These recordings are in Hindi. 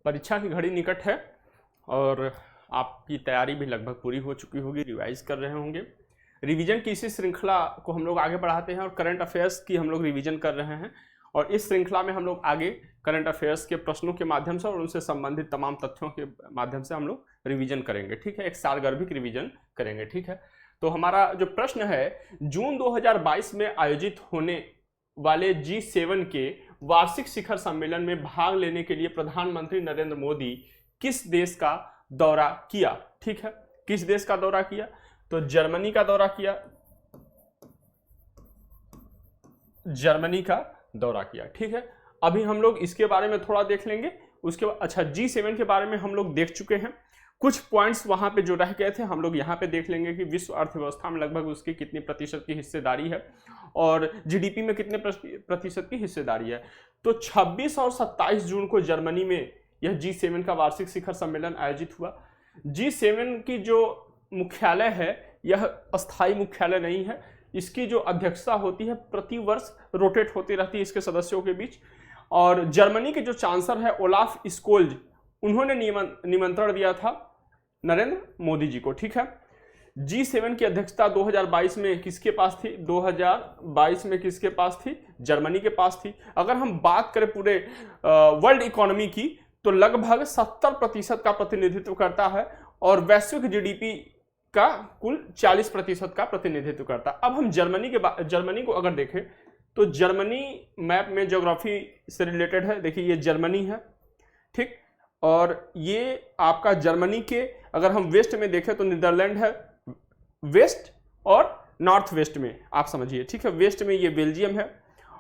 परीक्षा की घड़ी निकट है और आपकी तैयारी भी लगभग पूरी हो चुकी होगी, रिवाइज कर रहे होंगे। रिवीजन की इसी श्रृंखला को हम लोग आगे बढ़ाते हैं और करंट अफेयर्स की हम लोग रिवीजन कर रहे हैं। और इस श्रृंखला में हम लोग आगे करंट अफेयर्स के प्रश्नों के माध्यम से और उनसे संबंधित तमाम तथ्यों के माध्यम से हम लोग रिवीजन करेंगे, ठीक है, एक सारगर्भिक रिवीजन करेंगे, ठीक है। तो हमारा जो प्रश्न है, जून 2022 में आयोजित होने वाले G7 के वार्षिक शिखर सम्मेलन में भाग लेने के लिए प्रधानमंत्री नरेंद्र मोदी किस देश का दौरा किया, ठीक है, किस देश का दौरा किया? तो जर्मनी का दौरा किया, जर्मनी का दौरा किया, ठीक है। अभी हम लोग इसके बारे में थोड़ा देख लेंगे, उसके बाद अच्छा G7 के बारे में हम लोग देख चुके हैं। कुछ पॉइंट्स वहां पे जो रह गए थे हम लोग यहाँ पे देख लेंगे कि विश्व अर्थव्यवस्था में लगभग उसकी कितनी प्रतिशत की हिस्सेदारी है और जीडीपी में कितने प्रतिशत की हिस्सेदारी है। तो 26 और 27 जून को जर्मनी में यह G7 का वार्षिक शिखर सम्मेलन आयोजित हुआ। G7 की जो मुख्यालय है यह अस्थायी मुख्यालय नहीं है, इसकी जो अध्यक्षता होती है प्रति वर्ष रोटेट होती रहती है इसके सदस्यों के बीच। और जर्मनी के जो चांसलर है ओलाफ स्कोल्ज, उन्होंने निमंत्रण दिया था नरेंद्र मोदी जी को, ठीक है। G7 की अध्यक्षता 2022 में किसके पास थी? 2022 में किसके पास थी? जर्मनी के पास थी। अगर हम बात करें पूरे वर्ल्ड इकोनॉमी की तो लगभग 70% का प्रतिनिधित्व करता है और वैश्विक जीडीपी का कुल 40% का प्रतिनिधित्व करता है। अब हम जर्मनी को अगर देखें तो जर्मनी मैप में ज्योग्राफी से रिलेटेड है, देखिए ये जर्मनी है, ठीक। और ये आपका जर्मनी के अगर हम वेस्ट में देखें तो नीदरलैंड है वेस्ट और नॉर्थ वेस्ट में, आप समझिए, ठीक है। वेस्ट में ये बेल्जियम है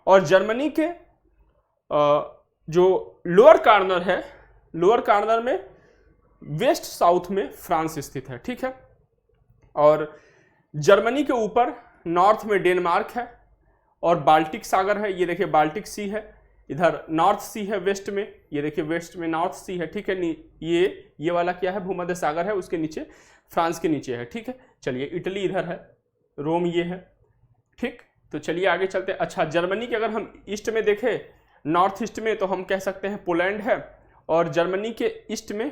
और जर्मनी के जो लोअर कॉर्नर है, लोअर कॉर्नर में वेस्ट साउथ में फ्रांस स्थित है, ठीक है। और जर्मनी के ऊपर नॉर्थ में डेनमार्क है और बाल्टिक सागर है, ये देखिए बाल्टिक सी है। इधर नॉर्थ सी है वेस्ट में, ये देखिए वेस्ट में नॉर्थ सी है, ठीक है। ये वाला क्या है? भूमध्य सागर है, उसके नीचे फ्रांस के नीचे है, ठीक है। चलिए इटली इधर है, रोम ये है, ठीक। तो चलिए आगे चलते हैं। अच्छा, जर्मनी के अगर हम ईस्ट में देखें, नॉर्थ ईस्ट में, तो हम कह सकते हैं पोलैंड है और जर्मनी के ईस्ट में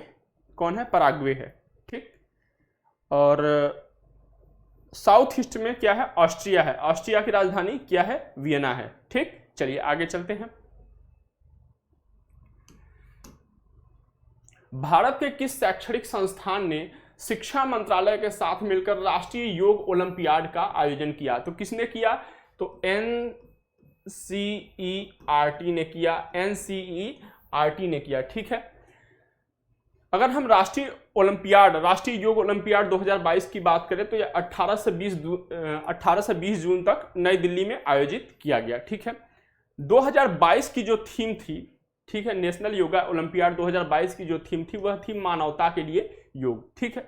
कौन है? पराग्वे है, ठीक। और साउथ ईस्ट में क्या है? ऑस्ट्रिया है। ऑस्ट्रिया की राजधानी क्या है? वियना है, ठीक। चलिए आगे चलते हैं। भारत के किस शैक्षणिक संस्थान ने शिक्षा मंत्रालय के साथ मिलकर राष्ट्रीय योग ओलंपियाड का आयोजन किया? तो किसने किया? तो NCERT ने किया, NCERT ने किया, ठीक है। अगर हम राष्ट्रीय योग ओलंपियाड 2022 की बात करें तो यह 18 से 20 जून तक नई दिल्ली में आयोजित किया गया, ठीक है। 2022 की जो थीम थी, ठीक है, नेशनल योगा ओलंपियाड 2022 की जो थीम थी वह थी मानवता के लिए योग, ठीक है।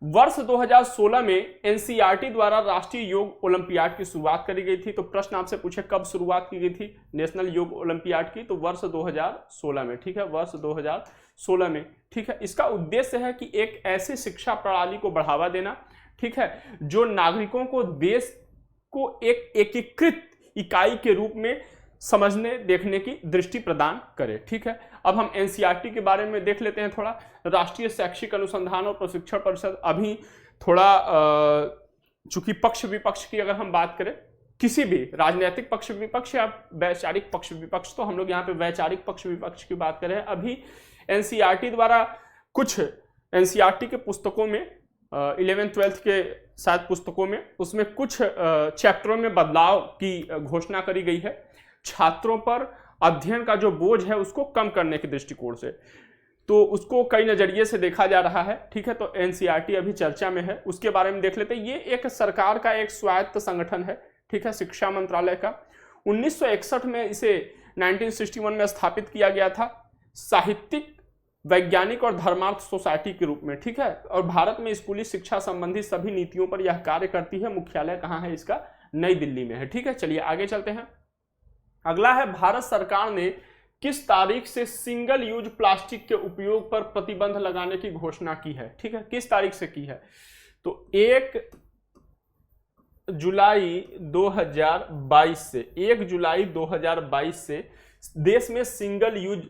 वर्ष 2016 में NCERT द्वारा राष्ट्रीय योग ओलंपियाड की शुरुआत करी गई थी। तो प्रश्न आपसे पूछे कब शुरुआत की गई थी नेशनल योग ओलंपियाड की? तो वर्ष 2016 में, ठीक है, वर्ष 2016 में, ठीक है। इसका उद्देश्य है कि एक ऐसी शिक्षा प्रणाली को बढ़ावा देना, ठीक है, जो नागरिकों को देश को एक एकीकृत इकाई के रूप में समझने देखने की दृष्टि प्रदान करे, ठीक है। अब हम NCERT के बारे में देख लेते हैं थोड़ा। राष्ट्रीय शैक्षिक अनुसंधान और प्रशिक्षण परिषद, अभी थोड़ा चूंकि पक्ष विपक्ष की अगर हम बात करें, किसी भी राजनीतिक पक्ष विपक्ष या वैचारिक पक्ष विपक्ष, तो हम लोग यहाँ पे वैचारिक पक्ष विपक्ष की बात करें। अभी NCERT द्वारा कुछ NCERT के पुस्तकों में 11th-12th के शायद पुस्तकों में, उसमें कुछ चैप्टरों में बदलाव की घोषणा करी गई है छात्रों पर अध्ययन का जो बोझ है उसको कम करने के दृष्टिकोण से। तो उसको कई नजरिए से देखा जा रहा है, ठीक है। तो NCERT अभी चर्चा में है, उसके बारे में देख लेते हैं। ये एक सरकार का एक स्वायत्त संगठन है, ठीक है, शिक्षा मंत्रालय का। 1961 में इसे 1961 में स्थापित किया गया था साहित्यिक, वैज्ञानिक और धर्मार्थ सोसाइटी के रूप में, ठीक है। और भारत में स्कूली शिक्षा संबंधी सभी नीतियों पर यह कार्य करती है। मुख्यालय कहाँ है इसका? नई दिल्ली में है, ठीक है। चलिए आगे चलते हैं। अगला है, भारत सरकार ने किस तारीख से सिंगल यूज प्लास्टिक के उपयोग पर प्रतिबंध लगाने की घोषणा की है, ठीक है, किस तारीख से की है? तो 1 जुलाई 2022 से 1 जुलाई 2022 से देश में सिंगल यूज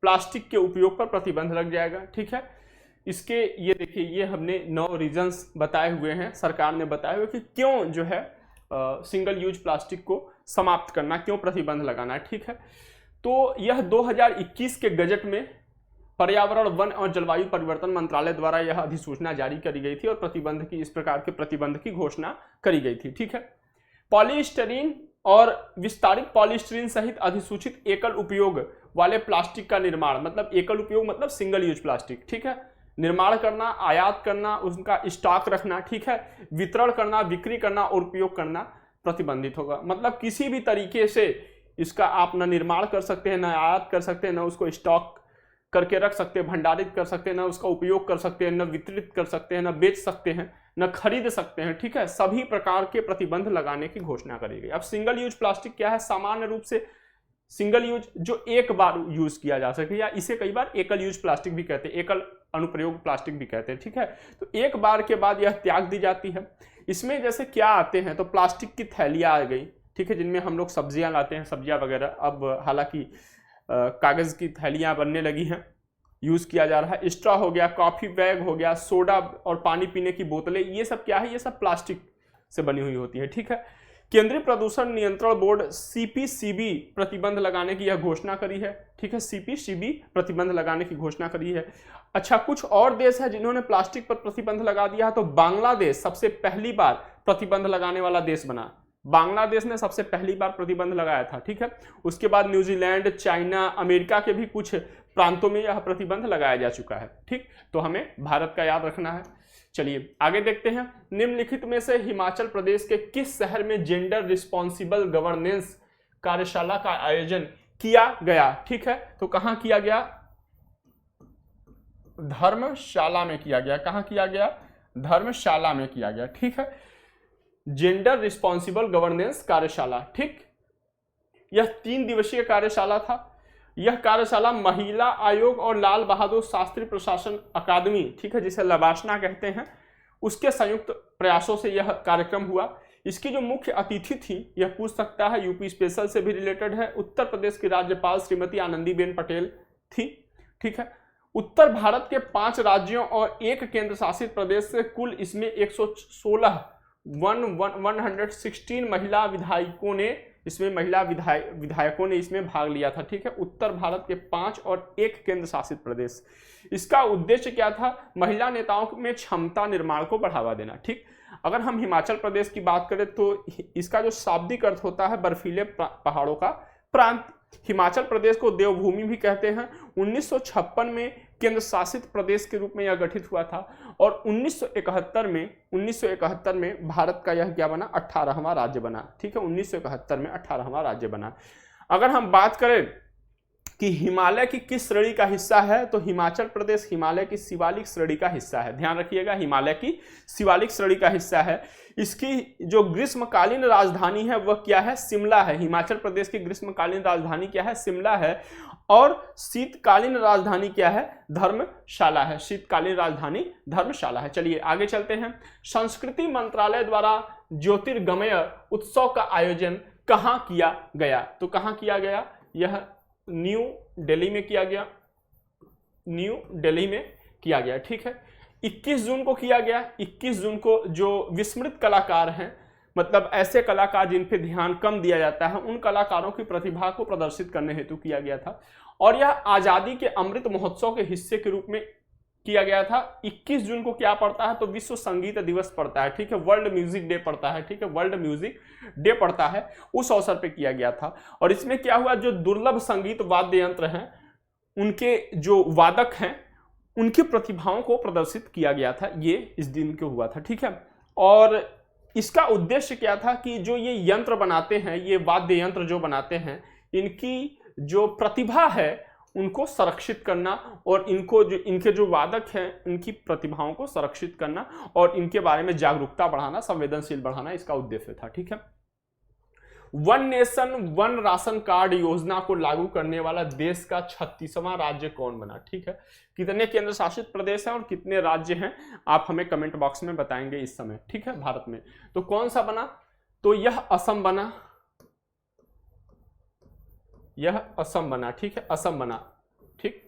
प्लास्टिक के उपयोग पर प्रतिबंध लग जाएगा। ठीक है, इसके ये देखिए, ये हमने 9 रीजंस बताए हुए हैं, सरकार ने बताए हुए कि क्यों जो है सिंगल यूज प्लास्टिक को समाप्त करना, क्यों प्रतिबंध लगाना है। ठीक है, तो यह 2021 के गजट में पर्यावरण, वन और जलवायु परिवर्तन मंत्रालय द्वारा यह अधिसूचना जारी करी गई थी और प्रतिबंध की, इस प्रकार के प्रतिबंध की घोषणा करी गई थी। ठीक है, पॉलीस्टीरीन और विस्तारित पॉलीस्टीरीन सहित अधिसूचित एकल उपयोग वाले प्लास्टिक का निर्माण, मतलब एकल उपयोग मतलब सिंगल यूज प्लास्टिक, ठीक है, निर्माण करना, आयात करना, उसका स्टॉक रखना, ठीक है, वितरण करना, बिक्री करना और उपयोग करना प्रतिबंधित होगा। मतलब किसी भी तरीके से इसका आप न निर्माण कर सकते हैं, न आयात कर सकते हैं, न उसको स्टॉक करके रख सकते हैं, भंडारित कर सकते हैं, न उसका उपयोग कर सकते हैं, न वितरित कर सकते हैं, न बेच सकते हैं, न खरीद सकते हैं। ठीक है, सभी प्रकार के प्रतिबंध लगाने की घोषणा करी गई। अब सिंगल यूज प्लास्टिक क्या है? सामान्य रूप से सिंगल यूज जो एक बार यूज किया जा सके, या इसे कई बार एकल यूज प्लास्टिक भी कहते हैं, एकल अनुप्रयोग प्लास्टिक भी कहते हैं। ठीक है, तो एक बार के बाद यह त्याग दी जाती है। इसमें जैसे क्या आते हैं, तो प्लास्टिक की थैलियाँ आ गई, ठीक है, जिनमें हम लोग सब्जियां लाते हैं, सब्जियां वगैरह। अब हालांकि कागज़ की थैलियाँ बनने लगी हैं, यूज़ किया जा रहा है। स्ट्रॉ हो गया, कॉफ़ी बैग हो गया, सोडा और पानी पीने की बोतलें, ये सब क्या है? ये सब प्लास्टिक से बनी हुई होती है। ठीक है, केंद्रीय प्रदूषण नियंत्रण बोर्ड सीपीसीबी प्रतिबंध लगाने की यह घोषणा करी है। ठीक है, सीपीसीबी प्रतिबंध लगाने की घोषणा करी है। अच्छा, कुछ और देश है जिन्होंने प्लास्टिक पर प्रतिबंध लगा दिया है, तो बांग्लादेश सबसे पहली बार प्रतिबंध लगाने वाला देश बना। बांग्लादेश ने सबसे पहली बार प्रतिबंध लगाया था। ठीक है, उसके बाद न्यूजीलैंड, चाइना, अमेरिका के भी कुछ प्रांतों में यह प्रतिबंध लगाया जा चुका है। ठीक, तो हमें भारत का याद रखना है। चलिए आगे देखते हैं। निम्नलिखित में से हिमाचल प्रदेश के किस शहर में जेंडर रिस्पॉन्सिबल गवर्नेंस कार्यशाला का आयोजन किया गया? ठीक है, तो कहां किया गया? धर्मशाला में किया गया। कहां किया गया? धर्मशाला में किया गया। ठीक है, जेंडर रिस्पॉन्सिबल गवर्नेंस कार्यशाला। ठीक, यह 3 दिवसीय कार्यशाला था। यह कार्यशाला महिला आयोग और लाल बहादुर शास्त्री प्रशासन अकादमी, ठीक है, जिसे लबासना कहते हैं, उसके संयुक्त प्रयासों से यह कार्यक्रम हुआ। इसकी जो मुख्य अतिथि थी, यह पूछ सकता है, यूपी स्पेशल से भी रिलेटेड है, उत्तर प्रदेश की राज्यपाल श्रीमती आनंदीबेन पटेल थी। ठीक है, उत्तर भारत के 5 राज्यों और 1 केंद्र शासित प्रदेश से कुल इसमें 116 महिला विधायकों ने इसमें भाग लिया था। ठीक है, उत्तर भारत के 5 और 1 केंद्र शासित प्रदेश। इसका उद्देश्य क्या था? महिला नेताओं में क्षमता निर्माण को बढ़ावा देना। ठीक, अगर हम हिमाचल प्रदेश की बात करें तो इसका जो शाब्दिक अर्थ होता है बर्फीले पहाड़ों का प्रांत। हिमाचल प्रदेश को देवभूमि भी कहते हैं। 1956 में केंद्र शासित प्रदेश के रूप में यह गठित हुआ था और 1971 में भारत का यह क्या बना? 18वां राज्य बना। ठीक है, 1971 में 18वां राज्य बना। अगर हम बात करें कि हिमालय की किस श्रेणी का हिस्सा है, तो हिमाचल प्रदेश हिमालय की शिवालिक श्रेणी का हिस्सा है। ध्यान रखिएगा, हिमालय की शिवालिक श्रेणी का हिस्सा है। इसकी जो ग्रीष्मकालीन राजधानी है वह क्या है? शिमला है। हिमाचल प्रदेश की ग्रीष्मकालीन राजधानी क्या है? शिमला है। और शीतकालीन राजधानी क्या है? धर्मशाला है। शीतकालीन राजधानी धर्मशाला है। चलिए आगे चलते हैं। संस्कृति मंत्रालय द्वारा ज्योतिर्गमय उत्सव का आयोजन कहां किया गया? तो कहां किया गया? यह न्यू दिल्ली में किया गया। न्यू दिल्ली में किया गया। ठीक है, 21 जून को किया गया। 21 जून को जो विस्मृत कलाकार हैं, मतलब ऐसे कलाकार जिन पे ध्यान कम दिया जाता है, उन कलाकारों की प्रतिभा को प्रदर्शित करने हेतु किया गया था। और यह आजादी के अमृत महोत्सव के हिस्से के रूप में किया गया था। 21 जून को क्या पड़ता है? तो विश्व संगीत दिवस पड़ता है। ठीक है, वर्ल्ड म्यूजिक डे पड़ता है। ठीक है, वर्ल्ड म्यूजिक डे पड़ता है, उस अवसर पे किया गया था। और इसमें क्या हुआ? जो दुर्लभ संगीत वाद्य यंत्र हैं, उनके जो वादक हैं, उनकी प्रतिभाओं को प्रदर्शित किया गया था। ये इस दिन को हुआ था। ठीक है, और इसका उद्देश्य क्या था कि जो ये यंत्र बनाते हैं, ये वाद्य यंत्र जो बनाते हैं, इनकी जो प्रतिभा है उनको संरक्षित करना और इनके जो वादक हैं उनकी प्रतिभाओं को संरक्षित करना और इनके बारे में जागरूकता बढ़ाना, संवेदनशील बढ़ाना, इसका उद्देश्य था। ठीक है, one nation one ration card योजना को लागू करने वाला देश का 36वां राज्य कौन बना? ठीक है, कितने केंद्र शासित प्रदेश हैं और कितने राज्य हैं, आप हमें कमेंट बॉक्स में बताएंगे इस समय। ठीक है, भारत में तो कौन सा बना? तो यह असम बना। यह असम बना। ठीक है, असम बना। ठीक,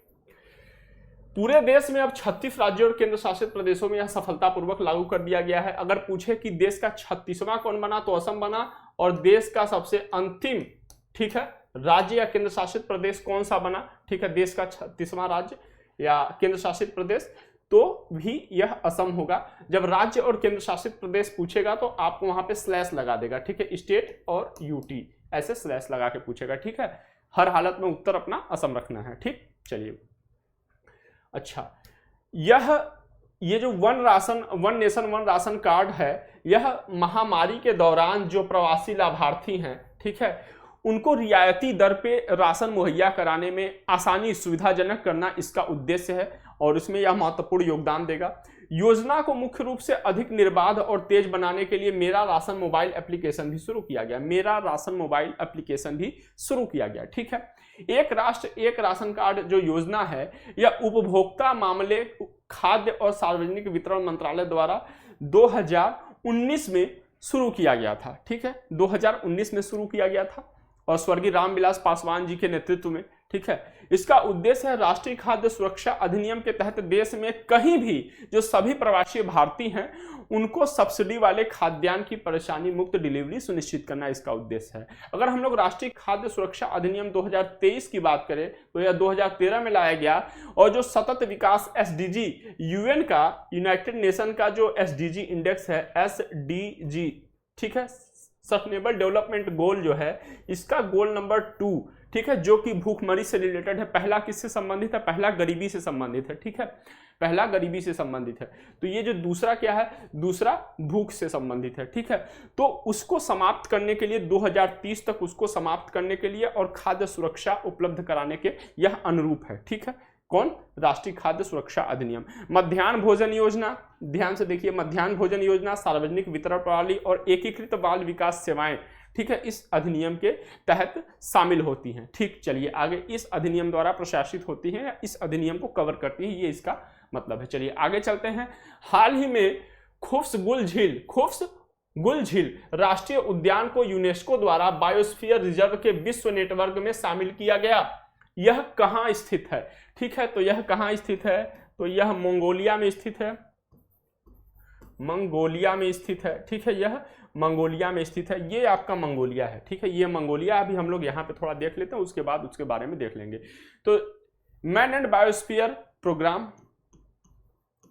पूरे देश में अब 36 राज्यों और केंद्र शासित प्रदेशों में यह सफलतापूर्वक लागू कर दिया गया है। अगर पूछे कि देश का 36वां कौन बना, तो असम बना। और देश का सबसे अंतिम, ठीक है, राज्य या केंद्र शासित प्रदेश कौन सा बना, ठीक है, देश का 36वां राज्य या केंद्र शासित प्रदेश, तो भी यह असम होगा। जब राज्य और केंद्र शासित प्रदेश पूछेगा तो आपको वहां पे स्लैश लगा देगा, ठीक है, स्टेट और यूटी ऐसे स्लैश लगा के पूछेगा, ठीक है। हर हालत में उत्तर अपना असम रखना है, ठीक। चलिए, अच्छा, ये जो one nation one ration card है, यह महामारी के दौरान जो प्रवासी लाभार्थी हैं, ठीक है, उनको रियायती दर पे राशन मुहैया कराने में आसानी, सुविधाजनक करना इसका उद्देश्य है और इसमें यह महत्वपूर्ण योगदान देगा। योजना को मुख्य रूप से अधिक निर्बाध और तेज बनाने के लिए मेरा राशन मोबाइल एप्लीकेशन भी शुरू किया गया। मेरा राशन मोबाइल एप्लीकेशन भी शुरू किया गया, ठीक है। एक राष्ट्र एक राशन कार्ड जो योजना है, यह उपभोक्ता मामले, खाद्य और सार्वजनिक वितरण मंत्रालय द्वारा 2019 में शुरू किया गया था, ठीक है, 2019 में शुरू किया गया था और स्वर्गीय रामविलास पासवान जी के नेतृत्व में, ठीक है। इसका उद्देश्य है राष्ट्रीय खाद्य सुरक्षा अधिनियम के तहत देश में कहीं भी जो सभी प्रवासी भारतीय हैं उनको सब्सिडी वाले खाद्यान्न की परेशानी मुक्त डिलीवरी सुनिश्चित करना इसका उद्देश्य है। अगर हम लोग राष्ट्रीय खाद्य सुरक्षा अधिनियम 2023 की बात करें तो यह 2013 में लाया गया और जो सतत विकास SDG, UN का, यूनाइटेड नेशन का जो SDG इंडेक्स है, SDG, ठीक है, सस्टेनेबल डेवलपमेंट गोल जो है, इसका गोल नंबर 2, ठीक है, जो कि भूखमरी से रिलेटेड है। पहला किससे संबंधित है, पहला गरीबी से संबंधित है, ठीक है, पहला गरीबी से संबंधित है। तो ये जो दूसरा क्या है, दूसरा भूख से संबंधित है, ठीक है। तो उसको समाप्त करने के लिए 2030 तक उसको समाप्त करने के लिए और खाद्य सुरक्षा उपलब्ध कराने के यह अनुरूप है, ठीक है। कौन, राष्ट्रीय खाद्य सुरक्षा अधिनियम। मध्याह्न भोजन योजना, ध्यान से देखिए, मध्याह्न भोजन योजना, सार्वजनिक वितरण प्रणाली और एकीकृत बाल विकास सेवाएं, ठीक है, इस अधिनियम के तहत शामिल होती हैं, ठीक। चलिए आगे, इस अधिनियम द्वारा प्रशासित होती हैं या इस अधिनियम को कवर करती हैं, ये इसका मतलब है। चलिए आगे चलते हैं। हाल ही में खुफ्सगुल झील राष्ट्रीय उद्यान को यूनेस्को द्वारा बायोस्फीयर रिजर्व के विश्व नेटवर्क में शामिल किया गया। यह कहां स्थित है, ठीक है, तो यह कहां स्थित है, तो यह मंगोलिया में स्थित है, मंगोलिया में स्थित है, ठीक है, यह मंगोलिया में स्थित है। ये आपका मंगोलिया है, ठीक है, ये मंगोलिया। अभी हम लोग यहाँ पे थोड़ा देख लेते हैं, उसके बाद उसके बारे में देख लेंगे। तो man and biosphere programme,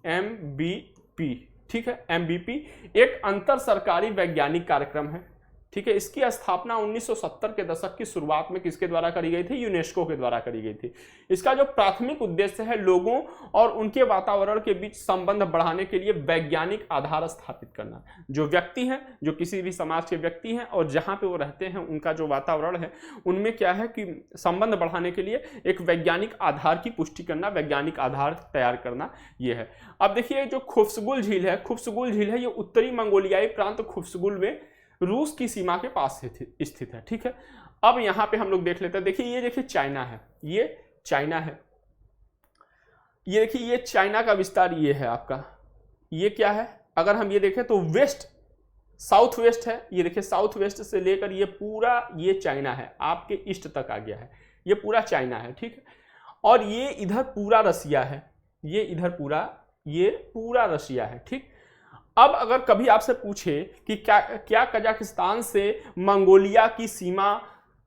MBP, ठीक है, MBP एक अंतर सरकारी वैज्ञानिक कार्यक्रम है, ठीक है। इसकी स्थापना 1970 के दशक की शुरुआत में किसके द्वारा करी गई थी, यूनेस्को के द्वारा करी गई थी। इसका जो प्राथमिक उद्देश्य है लोगों और उनके वातावरण के बीच संबंध बढ़ाने के लिए वैज्ञानिक आधार स्थापित करना। जो व्यक्ति हैं, जो किसी भी समाज के व्यक्ति हैं और जहां पे वो रहते हैं, उनका जो वातावरण है, उनमें क्या है कि संबंध बढ़ाने के लिए एक वैज्ञानिक आधार की पुष्टि करना, वैज्ञानिक आधार तैयार करना, ये है। अब देखिए, जो खुफ्सगुल झील है, ये उत्तरी मंगोलियाई प्रांत खुफ्सगुल में रूस की सीमा के पास स्थित है, ठीक है। अब यहां पे हम लोग देख लेते हैं। देखिए, ये देखिए चाइना है, ये चाइना है, ये देखिए, ये चाइना का विस्तार ये है आपका, ये क्या है, अगर हम ये देखें तो वेस्ट, साउथ वेस्ट है, ये देखिए साउथ वेस्ट से लेकर ये पूरा ये चाइना है, आपके ईस्ट तक आ गया है, ये पूरा चाइना है, ठीक है। और ये इधर पूरा रसिया है, ये इधर पूरा, ये पूरा रसिया है, ठीक। अब अगर कभी आपसे पूछे कि क्या कजाकिस्तान से मंगोलिया की सीमा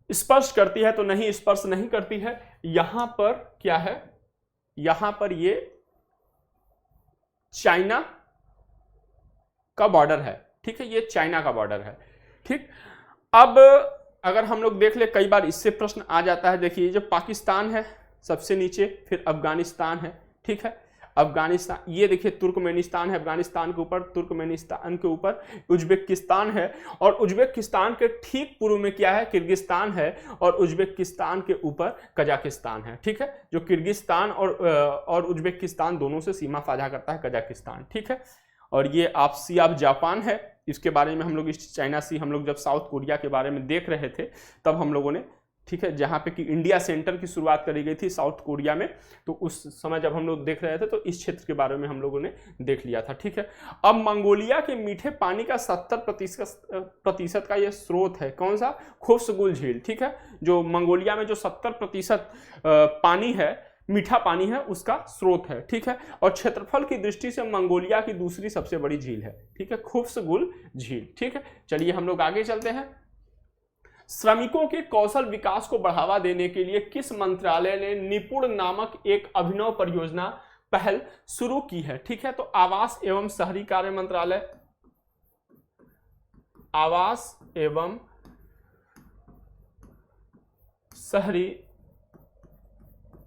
स्पर्श करती है, तो नहीं, स्पर्श नहीं करती है। यहां पर क्या है, यहां पर ये चाइना का बॉर्डर है, ठीक है, ये चाइना का बॉर्डर है, ठीक। अब अगर हम लोग देख ले, कई बार इससे प्रश्न आ जाता है। देखिए, जो पाकिस्तान है सबसे नीचे, फिर अफगानिस्तान है, ठीक है, अफगानिस्तान, ये देखिए तुर्कमेनिस्तान है, अफगानिस्तान के ऊपर, तुर्कमेनिस्तान के ऊपर उज्बेकिस्तान है, और उज्बेकिस्तान के ठीक पूर्व में क्या है, किर्गिस्तान है, और उज्बेकिस्तान के ऊपर कजाकिस्तान है, ठीक है। जो किर्गिस्तान और उज्बेकिस्तान दोनों से सीमा साझा करता है कजाकिस्तान, ठीक है। और ये आप सी ऑफ जापान है, इसके बारे में हम लोग, इस चाइना सी हम लोग जब साउथ कोरिया के बारे में देख रहे थे तब हम लोगों ने, ठीक है, जहाँ पे कि इंडिया सेंटर की शुरुआत करी गई थी साउथ कोरिया में, तो उस समय जब हम लोग देख रहे थे तो इस क्षेत्र के बारे में हम लोगों ने देख लिया था, ठीक है। अब मंगोलिया के मीठे पानी का 70% का ये स्रोत है, कौन सा, खुफ्सगुल झील, ठीक है। जो मंगोलिया में जो 70% पानी है, मीठा पानी है उसका स्रोत है, ठीक है। और क्षेत्रफल की दृष्टि से मंगोलिया की दूसरी सबसे बड़ी झील है, ठीक है, खुफ्सगुल झील, ठीक है। चलिए हम लोग आगे चलते हैं। श्रमिकों के कौशल विकास को बढ़ावा देने के लिए किस मंत्रालय ने निपुण नामक एक अभिनव परियोजना पहल शुरू की है, ठीक है। तो आवास एवं शहरी कार्य मंत्रालय, आवास एवं शहरी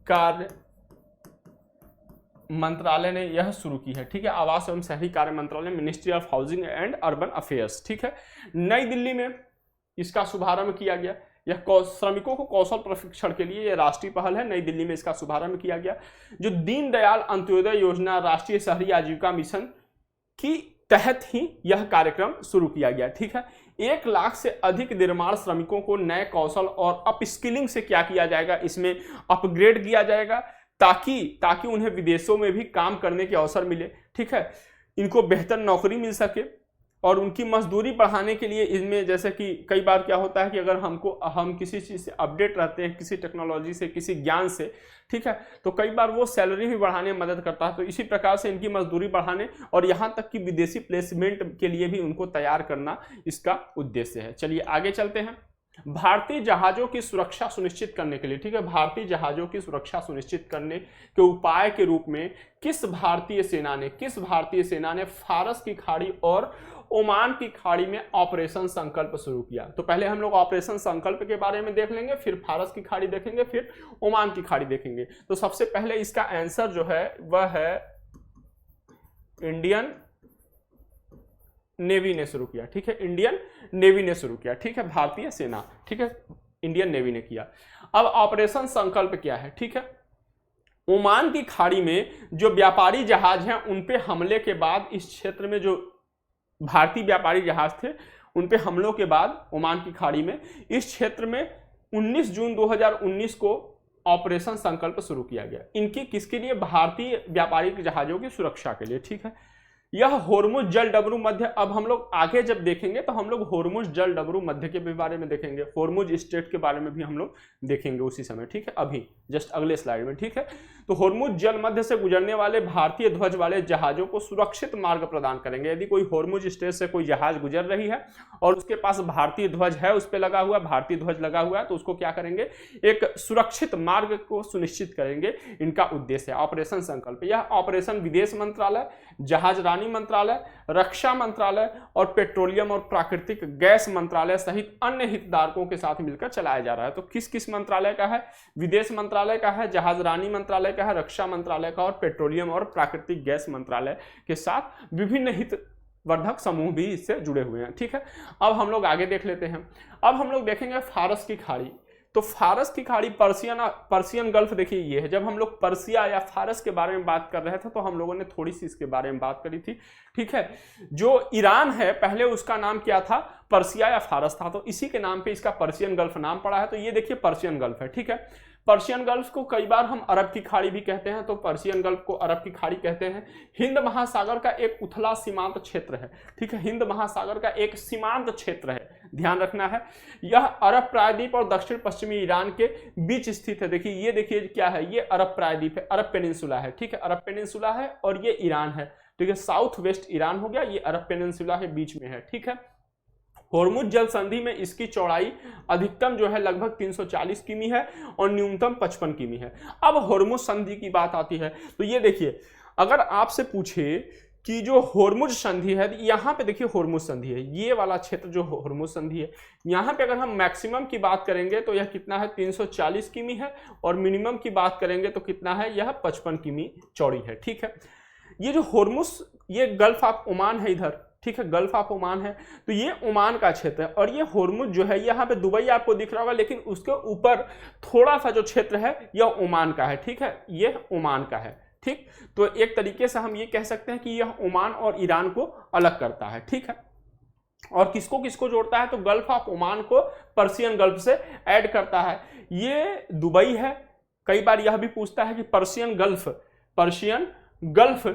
कार्य मंत्रालय ने यह शुरू की है, ठीक है। आवास एवं शहरी कार्य मंत्रालय, ministry of housing and urban affairs, ठीक है। नई दिल्ली में इसका शुभारंभ किया गया। यह श्रमिकों को कौशल प्रशिक्षण के लिए यह राष्ट्रीय पहल है, नई दिल्ली में इसका शुभारंभ किया गया। जो दीनदयाल अंत्योदय योजना राष्ट्रीय शहरी आजीविका मिशन की तहत ही यह कार्यक्रम शुरू किया गया, ठीक है। 1 लाख से अधिक निर्माण श्रमिकों को नए कौशल और अपस्किलिंग से क्या किया जाएगा, इसमें अपग्रेड किया जाएगा ताकि उन्हें विदेशों में भी काम करने के अवसर मिले, ठीक है। इनको बेहतर नौकरी मिल सके और उनकी मजदूरी बढ़ाने के लिए इसमें, जैसे कि कई बार क्या होता है कि अगर हम किसी चीज़ से अपडेट रहते हैं, किसी टेक्नोलॉजी से, किसी ज्ञान से, ठीक है, तो कई बार वो सैलरी भी बढ़ाने में मदद करता है। तो इसी प्रकार से इनकी मजदूरी बढ़ाने और यहाँ तक कि विदेशी प्लेसमेंट के लिए भी उनको तैयार करना इसका उद्देश्य है। चलिए आगे चलते हैं। भारतीय जहाजों की सुरक्षा सुनिश्चित करने के लिए, ठीक है, भारतीय जहाजों की सुरक्षा सुनिश्चित करने के उपाय के रूप में किस भारतीय सेना ने फारस की खाड़ी और ओमान की खाड़ी में ऑपरेशन संकल्प शुरू किया। तो पहले हम लोग ऑपरेशन संकल्प के बारे में देख लेंगे, फिर फारस की खाड़ी देखेंगे, फिर ओमान की खाड़ी देखेंगे। तो सबसे पहले इसका आंसर जो है वह है इंडियन नेवी ने शुरू किया, ठीक है, इंडियन नेवी ने शुरू किया, ठीक है, भारतीय सेना, ठीक है, इंडियन नेवी ने किया। अब ऑपरेशन संकल्प क्या है, ठीक है। ओमान की खाड़ी में जो व्यापारी जहाज हैं उन पे हमले के बाद इस क्षेत्र में जो भारतीय व्यापारी जहाज थे उन पे हमलों के बाद ओमान की खाड़ी में इस क्षेत्र में 19 जून 2019 को ऑपरेशन संकल्प शुरू किया गया। इनकी किसके लिए? भारतीय व्यापारिक जहाजों की सुरक्षा के लिए, ठीक है। यह होर्मुज जल डबरू मध्य, अब हम लोग आगे जब देखेंगे तो हम लोग होर्मुज जल डबरू मध्य के भी बारे में देखेंगे, होर्मुज स्ट्रेट के बारे में भी हम लोग देखेंगे उसी समय, ठीक है, अभी जस्ट अगले स्लाइड में, ठीक है। तो होर्मुज जल मध्य से गुजरने वाले भारतीय ध्वज वाले जहाजों को सुरक्षित मार्ग प्रदान करेंगे। यदि कोई होर्मुज स्ट्रेट से कोई जहाज गुजर रही है और उसके पास भारतीय ध्वज है, उस पर लगा हुआ भारतीय ध्वज लगा हुआ है, तो उसको क्या करेंगे, एक सुरक्षित मार्ग को सुनिश्चित करेंगे। इनका उद्देश्य है ऑपरेशन संकल्प। यह ऑपरेशन विदेश मंत्रालय, जहाज रानी मंत्रालय, रक्षा मंत्रालय और पेट्रोलियम और प्राकृतिक गैस मंत्रालय सहित अन्य हितधारकों के साथ मिलकर चलाया जा रहा है। तो किस किस मंत्रालय का है? विदेश मंत्रालय का है, जहाज रानी मंत्रालय का है, रक्षा मंत्रालय का और पेट्रोलियम और प्राकृतिक गैस मंत्रालय के साथ विभिन्न हितवर्धक समूह भी इससे जुड़े हुए हैं, ठीक है। अब हम लोग आगे देख लेते हैं। अब हम लोग देखेंगे फारस की खाड़ी। तो फारस की खाड़ी पर्सियन गल्फ, देखिए ये है। जब हम लोग पर्सिया या फारस के बारे में बात कर रहे थे तो हम लोगों ने थोड़ी सी इसके बारे में बात करी थी, ठीक है। जो ईरान है पहले उसका नाम क्या था? पर्सिया या फारस था, तो इसी के नाम पे इसका पर्सियन गल्फ नाम पड़ा है। तो ये देखिए पर्सियन गल्फ है, ठीक है। पर्शियन गल्फ को कई बार हम अरब की खाड़ी भी कहते हैं, तो पर्शियन गल्फ को अरब की खाड़ी कहते हैं। हिंद महासागर का एक उथला सीमांत क्षेत्र है, ठीक है, हिंद महासागर का एक सीमांत क्षेत्र है, ध्यान रखना है। यह अरब प्रायद्वीप और दक्षिण पश्चिमी ईरान के बीच स्थित है। देखिए ये देखिए क्या है, ये अरब प्रायद्वीप है, अरब पेनिनसुला है, ठीक है, अरब पेनिनसुला है और ये ईरान है, ठीक है, साउथ वेस्ट ईरान हो गया, ये अरब पेनिनसुला है, बीच में है, ठीक है। होर्मुज जल संधि में इसकी चौड़ाई अधिकतम जो है लगभग 340 किमी है और न्यूनतम 55 किमी है। अब होर्मुज संधि की बात आती है, तो ये देखिए, अगर आपसे पूछे कि जो होर्मुज संधि है, यहाँ पे देखिए होर्मुज संधि है, ये वाला क्षेत्र जो होर्मुज संधि है, यहाँ पे अगर हम मैक्सिमम की बात करेंगे तो यह कितना है, 340 किमी है, और मिनिमम की बात करेंगे तो कितना है, यह 55 किमी चौड़ी है, ठीक है। ये जो होर्मुज, ये गल्फ ऑफ ओमान है इधर, ठीक है, गल्फ ऑफ ओमान है, तो ये ओमान का क्षेत्र है। और ये होर्मुज जो है, यहाँ पे दुबई आपको दिख रहा होगा, लेकिन उसके ऊपर थोड़ा सा जो क्षेत्र है यह ओमान का है, ठीक है, ये ओमान का है, ठीक। तो एक तरीके से हम ये कह सकते हैं कि यह ओमान और ईरान को अलग करता है, ठीक है। और किसको किसको जोड़ता है? तो गल्फ ऑफ ओमान को पर्शियन गल्फ से ऐड करता है। ये दुबई है। कई बार यह भी पूछता है कि पर्शियन गल्फ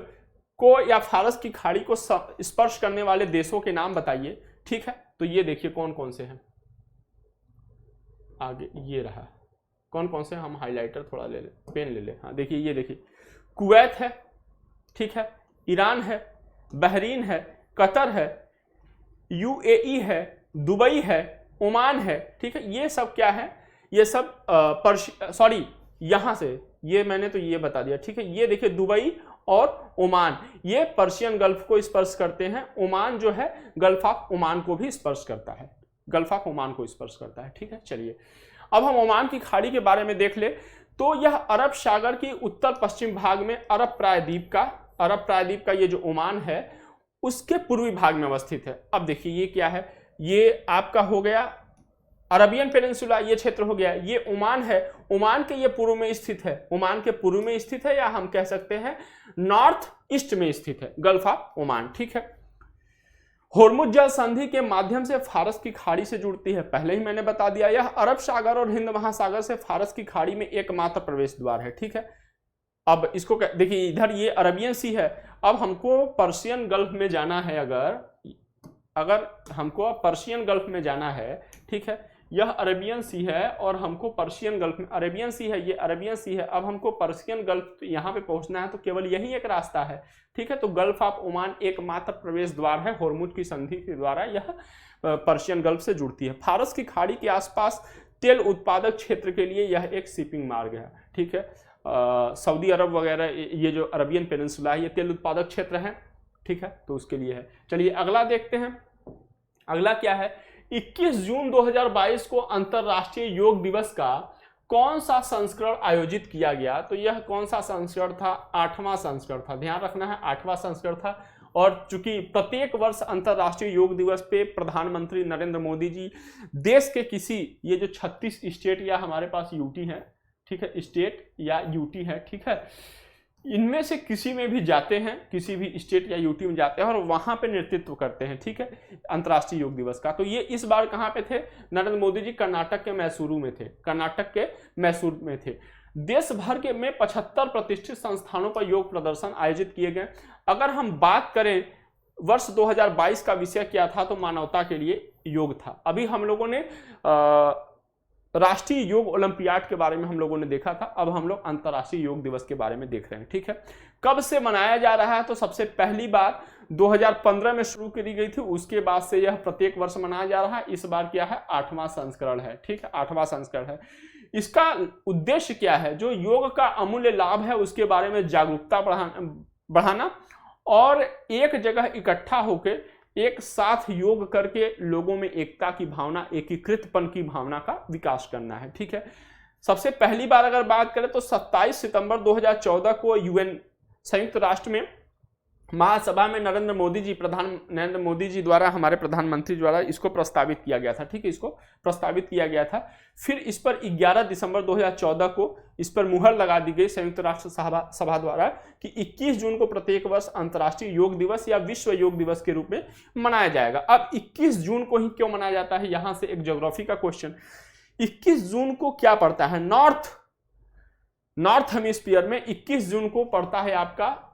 को या फारस की खाड़ी को स्पर्श करने वाले देशों के नाम बताइए, ठीक है। तो ये देखिए कौन कौन से हैं, आगे ये रहा, कौन कौन से, हम हाइलाइटर थोड़ा ले ले, पेन ले ले। हाँ देखिए, ये देखिए, कुवैत है, ठीक है, ईरान है, बहरीन है, कतर है, यूएई है, दुबई है, ओमान है, ठीक है। ये सब क्या है, ये सब सॉरी यहां से ये मैंने तो ये बता दिया, ठीक है। ये देखिए दुबई और ओमान, ये पर्शियन गल्फ को स्पर्श करते हैं। ओमान जो है गल्फ ऑफ ओमान को भी स्पर्श करता है, गल्फ ऑफ ओमान को स्पर्श करता है, ठीक है। चलिए अब हम ओमान की खाड़ी के बारे में देख ले तो यह अरब सागर की उत्तर पश्चिम भाग में अरब प्रायद्वीप का ये जो ओमान है उसके पूर्वी भाग में अवस्थित है। अब देखिए ये क्या है, ये आपका हो गया अरबियन पेनिनसुला, ये क्षेत्र हो गया, ये ओमान है, ओमान के ये पूर्व में स्थित है, ओमान के पूर्व में स्थित है, या हम कह सकते हैं नॉर्थ ईस्ट में स्थित है, गल्फ ऑफ ओमान, ठीक है। होर्मुज जल संधि के माध्यम से फारस की खाड़ी से जुड़ती है, पहले ही मैंने बता दिया। यह अरब सागर और हिंद महासागर से फारस की खाड़ी में एकमात्र प्रवेश द्वार है, ठीक है। अब इसको देखिए, इधर ये अरबियन सी है, अब हमको पर्शियन गल्फ में जाना है, अगर हमको पर्शियन गल्फ में जाना है, ठीक है। यह अरेबियन सी है और हमको पर्शियन गल्फ में, अरेबियन सी है, ये अरेबियन सी है, अब हमको पर्शियन गल्फ यहाँ पे पहुंचना है, तो केवल यही एक रास्ता है, ठीक है। तो गल्फ ऑफ ओमान एकमात्र प्रवेश द्वार है, होर्मुज की संधि के द्वारा यह पर्शियन गल्फ से जुड़ती है। फारस की खाड़ी के आसपास तेल उत्पादक क्षेत्र के लिए यह एक शिपिंग मार्ग है, ठीक है। सऊदी अरब वगैरह, ये जो अरबियन पेनिनसुला है, ये तेल उत्पादक क्षेत्र है, ठीक है, तो उसके लिए है। चलिए अगला देखते हैं, अगला क्या है, 21 जून 2022 को अंतरराष्ट्रीय योग दिवस का कौन सा संस्करण आयोजित किया गया? तो यह कौन सा संस्करण था? 8वां संस्करण था, ध्यान रखना है 8वां संस्करण था। और चूंकि प्रत्येक वर्ष अंतरराष्ट्रीय योग दिवस पे प्रधानमंत्री नरेंद्र मोदी जी देश के किसी, ये जो 36 स्टेट या हमारे पास यूटी है, ठीक है, स्टेट या यूटी है, ठीक है, इनमें से किसी में भी जाते हैं, किसी भी स्टेट या यूटी में जाते हैं और वहां पे नेतृत्व करते हैं, ठीक है, अंतर्राष्ट्रीय योग दिवस का। तो ये इस बार कहां पे थे? नरेंद्र मोदी जी कर्नाटक के मैसूरू में थे, कर्नाटक के मैसूर में थे। देश भर के में 75 प्रतिष्ठित संस्थानों पर योग प्रदर्शन आयोजित किए गए। अगर हम बात करें वर्ष 2022 का विषय क्या था, तो मानवता के लिए योग था। अभी हम लोगों ने राष्ट्रीय योग ओलंपियाड के बारे में हम लोगों ने देखा था, अब हम लोग अंतर्राष्ट्रीय योग दिवस के बारे में देख रहे हैं, ठीक है। कब से मनाया जा रहा है? तो सबसे पहली बार 2015 में शुरू करी गई थी, उसके बाद से यह प्रत्येक वर्ष मनाया जा रहा है। इस बार क्या है? 8वां संस्करण है, ठीक है, 8वां संस्करण है। इसका उद्देश्य क्या है? जो योग का अमूल्य लाभ है उसके बारे में जागरूकता बढ़ाना और एक जगह इकट्ठा होकर एक साथ योग करके लोगों में एकता की भावना, एकीकृतपन की भावना का विकास करना है, ठीक है। सबसे पहली बार अगर बात करें तो 27 सितंबर 2014 को यूएन संयुक्त राष्ट्र में महासभा में नरेंद्र मोदी जी द्वारा, हमारे प्रधानमंत्री द्वारा इसको प्रस्तावित किया गया था, ठीक है, इसको प्रस्तावित किया गया था। फिर इस पर 11 दिसंबर 2014 को इस पर मुहर लगा दी गई संयुक्त राष्ट्र सभा द्वारा कि 21 जून को प्रत्येक वर्ष अंतर्राष्ट्रीय योग दिवस या विश्व योग दिवस के रूप में मनाया जाएगा। अब 21 जून को ही क्यों मनाया जाता है? यहां से एक ज्योग्राफी का क्वेश्चन। 21 जून को क्या पड़ता है? नॉर्थ हेमिस्फीयर में 21 जून को पड़ता है आपका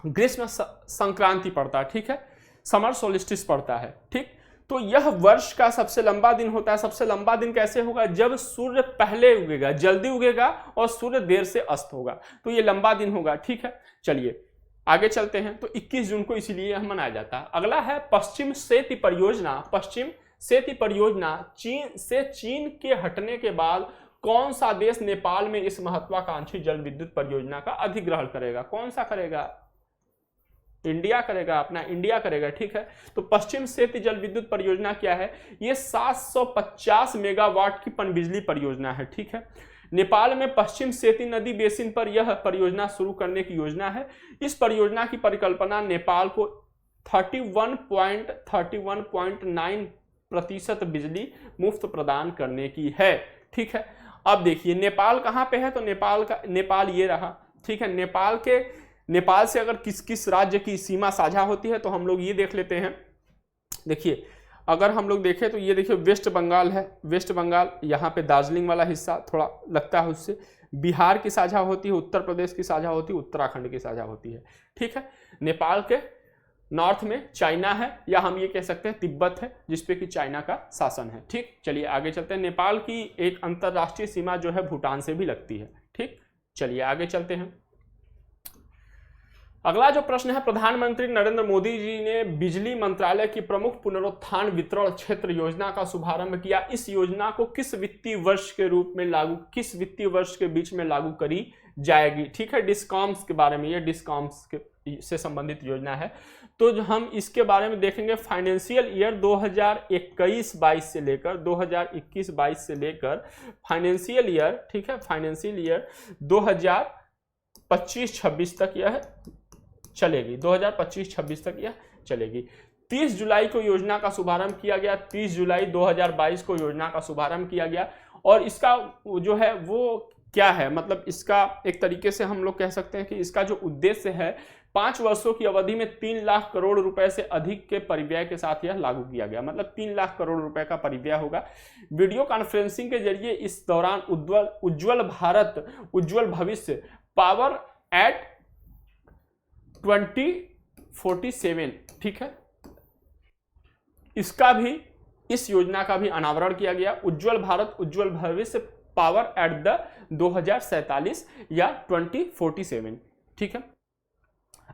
ग्रीष्म संक्रांति पड़ता है, ठीक है, समर सोलिस्टिस पड़ता है, ठीक। तो यह वर्ष का सबसे लंबा दिन होता है। सबसे लंबा दिन कैसे होगा? जब सूर्य पहले उगेगा, जल्दी उगेगा और सूर्य देर से अस्त होगा, तो ये लंबा दिन होगा, ठीक है। चलिए आगे चलते हैं। तो 21 जून को इसीलिए यह मनाया जाता है। अगला है पश्चिम सेतु परियोजना। पश्चिम सेतु परियोजना चीन के हटने के बाद कौन सा देश नेपाल में इस महत्वाकांक्षी जल विद्युत परियोजना का अधिग्रहण करेगा? कौन सा करेगा? इंडिया करेगा, अपना इंडिया करेगा, ठीक है। तो पश्चिम सेतु जल विद्युत परियोजना क्या है? ये 750 मेगावाट की पनबिजली परियोजना है, ठीक है। नेपाल में पश्चिम सेतु नदी बेसिन पर यह परियोजना शुरू करने की योजना है। इस परियोजना की परिकल्पना नेपाल को 31.9% बिजली मुफ्त प्रदान करने की है, ठीक है। अब देखिए नेपाल कहां पे है? तो नेपाल ये रहा, ठीक है। नेपाल से अगर किस किस राज्य की सीमा साझा होती है तो हम लोग ये देख लेते हैं। देखिए अगर हम लोग देखें तो ये देखिए वेस्ट बंगाल है, वेस्ट बंगाल यहाँ पे दार्जिलिंग वाला हिस्सा थोड़ा लगता है उससे, बिहार की साझा होती है, उत्तर प्रदेश की साझा होती है, उत्तराखंड की साझा होती है, ठीक है। नेपाल के नॉर्थ में चाइना है, या हम ये कह सकते हैं तिब्बत है, जिसपे कि चाइना का शासन है। ठीक, चलिए आगे चलते हैं। नेपाल की एक अंतरराष्ट्रीय सीमा जो है भूटान से भी लगती है। ठीक, चलिए आगे चलते हैं। अगला जो प्रश्न है, प्रधानमंत्री नरेंद्र मोदी जी ने बिजली मंत्रालय की प्रमुख पुनरुत्थान वितरण क्षेत्र योजना का शुभारंभ किया। इस योजना को किस वित्तीय वर्ष के रूप में किस वित्तीय वर्ष के बीच में लागू करी जाएगी? ठीक है, डिस्कॉम्स के बारे में, ये डिस्कॉम्स से संबंधित योजना है। तो हम इसके बारे में देखेंगे फाइनेंशियल ईयर 2021-22 से लेकर 2021-22 से लेकर फाइनेंशियल ईयर, ठीक है, फाइनेंशियल ईयर 2025-26 तक यह चलेगी। 2025-26 तक यह चलेगी। 30 जुलाई को योजना का शुभारंभ किया गया। 30 जुलाई 2022 को योजना का शुभारंभ किया गया। और इसका जो है वो क्या है, मतलब इसका एक तरीके से हम लोग कह सकते हैं कि इसका जो उद्देश्य है, 5 वर्षों की अवधि में 3 लाख करोड़ रुपए से अधिक के परिव्यय के साथ यह लागू किया गया। मतलब 3 लाख करोड़ रुपए का परिव्यय होगा। वीडियो कॉन्फ्रेंसिंग के जरिए इस दौरान उज्ज्वल भारत उज्ज्वल भविष्य पावर एट 2047, ठीक है, इसका भी, इस योजना का भी अनावरण किया गया। उज्ज्वल भारत उज्ज्वल भविष्य पावर एट द 2047 या 2047, ठीक है।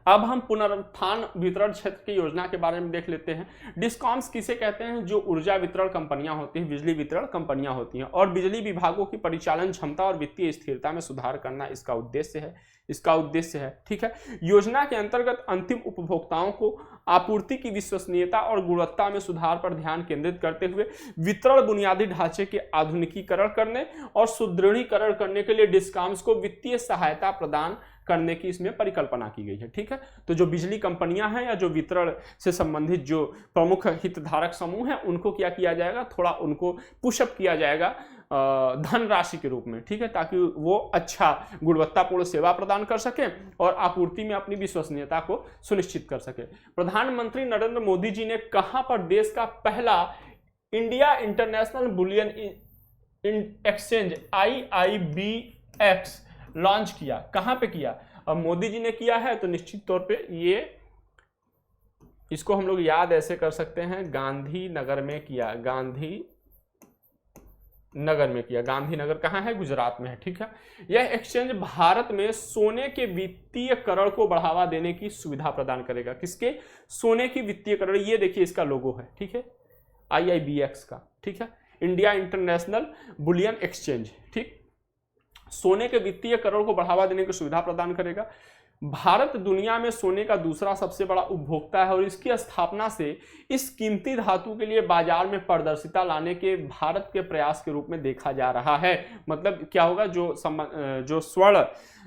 अब हम पुनरुत्थान वितरण क्षेत्र की योजना के बारे में देख लेते हैं। डिस्कॉम्स किसे कहते हैं? जो ऊर्जा वितरण कंपनियां होती हैं, बिजली वितरण कंपनियां होती हैं, और बिजली विभागों की परिचालन क्षमता और वित्तीय स्थिरता में सुधार करना इसका उद्देश्य है, ठीक है। योजना के अंतर्गत अंतिम उपभोक्ताओं को आपूर्ति की विश्वसनीयता और गुणवत्ता में सुधार पर ध्यान केंद्रित करते हुए वितरण बुनियादी ढांचे के आधुनिकीकरण करने और सुदृढ़ीकरण करने के लिए डिस्कॉम्स को वित्तीय सहायता प्रदान करने की इसमें परिकल्पना की गई है, ठीक है। तो जो बिजली कंपनियां हैं या जो वितरण से संबंधित जो प्रमुख हितधारक समूह हैं, उनको क्या किया जाएगा, थोड़ा उनको पुशअप किया जाएगा धनराशि के रूप में, ठीक है, ताकि वो अच्छा गुणवत्तापूर्ण सेवा प्रदान कर सके और आपूर्ति में अपनी विश्वसनीयता को सुनिश्चित कर सके। प्रधानमंत्री नरेंद्र मोदी जी ने कहां पर देश का पहला India international bullion exchange IIBX launch किया? कहां पे किया? अब मोदी जी ने किया है तो निश्चित तौर पे ये, इसको हम लोग याद ऐसे कर सकते हैं, गांधीनगर में किया। गांधीनगर कहाँ है? गुजरात में है, ठीक है। यह एक्सचेंज भारत में सोने के वित्तीयकरण को बढ़ावा देने की सुविधा प्रदान करेगा। किसके? सोने की वित्तीयकरण। ये देखिए इसका लोगो है, ठीक है, IIBX का, ठीक है, इंडिया इंटरनेशनल बुलियन एक्सचेंज, ठीक। सोने के वित्तीयकरण को बढ़ावा देने की सुविधा प्रदान करेगा। भारत दुनिया में सोने का दूसरा सबसे बड़ा उपभोक्ता है और इसकी स्थापना से इस कीमती धातु के लिए बाजार में पारदर्शिता लाने के भारत के प्रयास के रूप में देखा जा रहा है। मतलब क्या होगा, जो स्वर्ण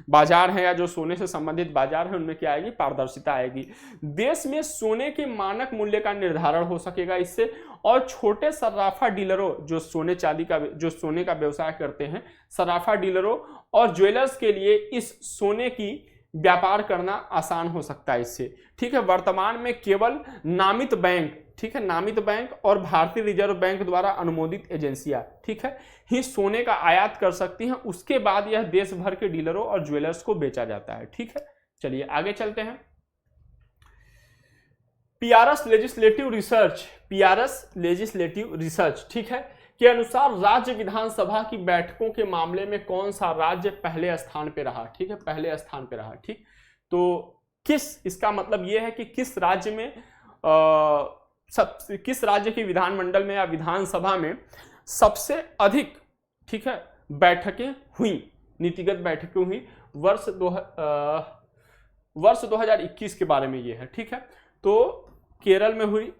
बाजार है या जो सोने से संबंधित बाजार है, उनमें क्या आएगी? पारदर्शिता आएगी। देश में सोने के मानक मूल्य का निर्धारण हो सकेगा इससे, और छोटे सर्राफा डीलरों, जो सोने का व्यवसाय करते हैं, सर्राफा डीलरों और ज्वेलर्स के लिए इस सोने की व्यापार करना आसान हो सकता है इससे, ठीक है। वर्तमान में केवल नामित बैंक, ठीक है, नामित बैंक और भारतीय रिजर्व बैंक द्वारा अनुमोदित एजेंसियां, ठीक है, ही सोने का आयात कर सकती हैं। उसके बाद यह देश भर के डीलरों और ज्वेलर्स को बेचा जाता है, ठीक है। चलिए आगे चलते हैं। PRS लेजिस्लेटिव रिसर्च, ठीक है, के अनुसार राज्य विधानसभा की बैठकों के मामले में कौन सा राज्य पहले स्थान पे रहा? ठीक है, पहले स्थान पे रहा, ठीक। तो इसका मतलब यह है कि किस राज्य में किस राज्य की विधानमंडल में या विधानसभा में सबसे अधिक, ठीक है, बैठकें हुई, नीतिगत बैठकें हुई वर्ष 2021 के बारे में यह है, ठीक है। तो केरल में हुई,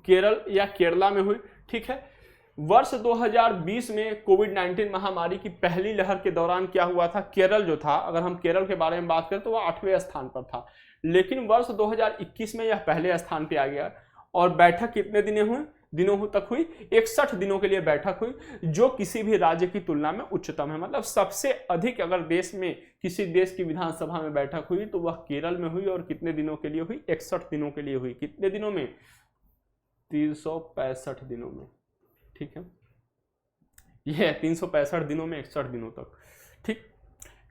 केरला में हुई, ठीक है। वर्ष 2020 में कोविड-19 महामारी की पहली लहर के दौरान क्या हुआ था? केरल जो था, अगर हम केरल के बारे में बात करें तो वह 8वें स्थान पर था, लेकिन वर्ष 2021 में यह पहले स्थान पे आ गया। और बैठक कितने दिनों तक हुई? 61 दिनों के लिए बैठक हुई, जो किसी भी राज्य की तुलना में उच्चतम है। मतलब सबसे अधिक अगर देश में किसी देश की विधानसभा में बैठक हुई तो वह केरल में हुई, और कितने दिनों के लिए हुई? 61 दिनों के लिए हुई। कितने दिनों में? 365 दिनों में, ठीक है। यह 365 दिनों में 61 दिनों तक, ठीक।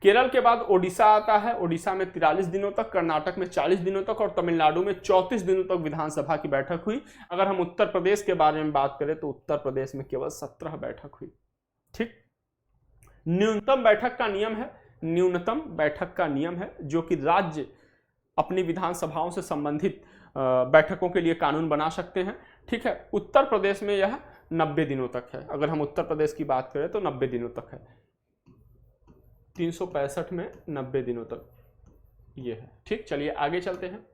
केरल के बाद ओडिशा आता है, ओडिशा में 43 दिनों तक, कर्नाटक में 40 दिनों तक और तमिलनाडु में 34 दिनों तक विधानसभा की बैठक हुई। अगर हम उत्तर प्रदेश के बारे में बात करें तो उत्तर प्रदेश में केवल 17 बैठक हुई। ठीक, न्यूनतम बैठक का नियम है, न्यूनतम बैठक का नियम है जो कि राज्य अपनी विधानसभाओं से संबंधित बैठकों के लिए कानून बना सकते हैं। ठीक है, उत्तर प्रदेश में यह 90 दिनों तक है। अगर हम उत्तर प्रदेश की बात करें तो 90 दिनों तक है, 365 में 90 दिनों तक ये है। ठीक, चलिए आगे चलते हैं।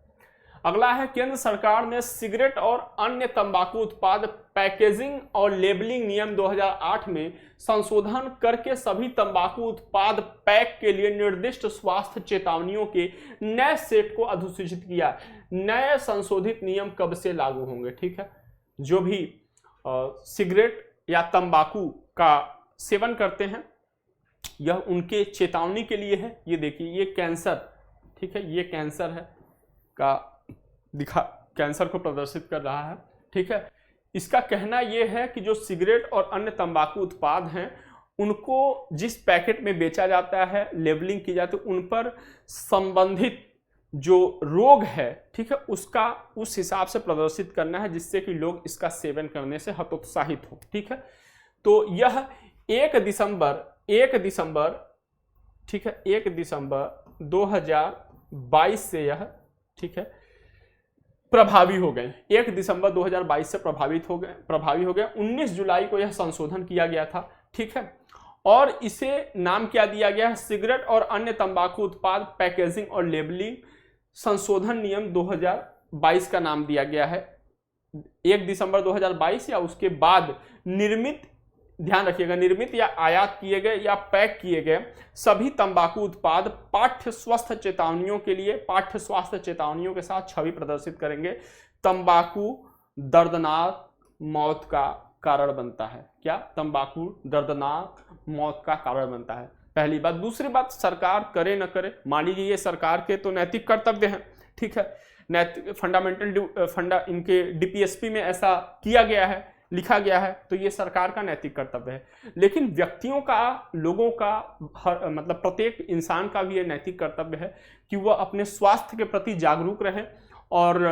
अगला है, केंद्र सरकार ने सिगरेट और अन्य तंबाकू उत्पाद पैकेजिंग और लेबलिंग नियम 2008 में संशोधन करके सभी तंबाकू उत्पाद पैक के लिए निर्दिष्ट स्वास्थ्य चेतावनियों के नए सेट को अधिसूचित किया। नए संशोधित नियम कब से लागू होंगे? ठीक है, जो भी सिगरेट या तंबाकू का सेवन करते हैं यह उनके चेतावनी के लिए है। ये देखिए, ये कैंसर, ठीक है, ये कैंसर है का कैंसर को प्रदर्शित कर रहा है। ठीक है, इसका कहना यह है कि जो सिगरेट और अन्य तंबाकू उत्पाद हैं उनको जिस पैकेट में बेचा जाता है, लेबलिंग की जाती है, उन पर संबंधित जो रोग है, ठीक है, उसका उस हिसाब से प्रदर्शित करना है जिससे कि लोग इसका सेवन करने से हतोत्साहित हो। ठीक है, तो यह 1 दिसंबर ठीक है, 1 दिसंबर 2022 से यह, ठीक है, प्रभावी हो गए। 1 दिसंबर 2022 से प्रभावी हो गए। 19 जुलाई को यह संशोधन किया गया था। ठीक है, और इसे नाम क्या दिया गया है? सिगरेट और अन्य तंबाकू उत्पाद पैकेजिंग और लेबलिंग संशोधन नियम 2022 का नाम दिया गया है। 1 दिसंबर 2022 या उसके बाद निर्मित, ध्यान रखिएगा, निर्मित या आयात किए गए या पैक किए गए सभी तंबाकू उत्पाद पाठ्य स्वास्थ्य चेतावनियों के लिए पाठ्य स्वास्थ्य चेतावनियों के साथ छवि प्रदर्शित करेंगे। तंबाकू दर्दनाक मौत का कारण बनता है। क्या? तंबाकू दर्दनाक मौत का कारण बनता है, पहली बात। दूसरी बात, सरकार करे न करे, मान लीजिए ये सरकार के तो नैतिक कर्तव्य हैं, ठीक है, नैतिक फंडा इनके डीपीएसपी में ऐसा किया गया है, लिखा गया है, तो ये सरकार का नैतिक कर्तव्य है। लेकिन व्यक्तियों का, लोगों का, मतलब प्रत्येक इंसान का भी ये नैतिक कर्तव्य है कि वह अपने स्वास्थ्य के प्रति जागरूक रहे और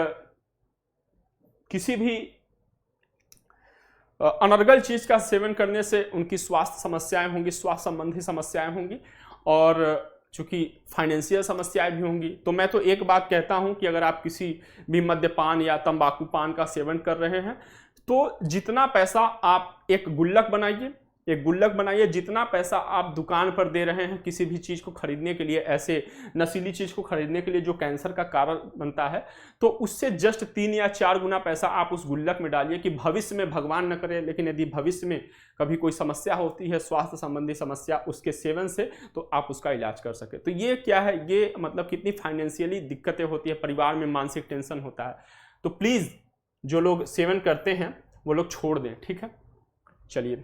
किसी भी अनर्गल चीज का सेवन करने से उनकी स्वास्थ्य समस्याएं होंगी, स्वास्थ्य संबंधी समस्याएं होंगी और चूंकि फाइनेंशियल समस्याएं भी होंगी। तो मैं तो एक बात कहता हूं कि अगर आप किसी भी मद्यपान या तंबाकू पान का सेवन कर रहे हैं तो जितना पैसा आप एक गुल्लक बनाइए, जितना पैसा आप दुकान पर दे रहे हैं किसी भी चीज़ को खरीदने के लिए, ऐसे नशीली चीज़ को खरीदने के लिए जो कैंसर का कारण बनता है, तो उससे जस्ट 3 या 4 गुना पैसा आप उस गुल्लक में डालिए कि भविष्य में, भगवान न करे, लेकिन यदि भविष्य में कभी कोई समस्या होती है, स्वास्थ्य संबंधी समस्या उसके सेवन से, तो आप उसका इलाज कर सके। तो ये क्या है, ये मतलब कितनी फाइनेंशियली दिक्कतें होती है, परिवार में मानसिक टेंशन होता है। तो प्लीज़ जो लोग सेवन करते हैं वो लोग छोड़ दें, ठीक है। चलिए,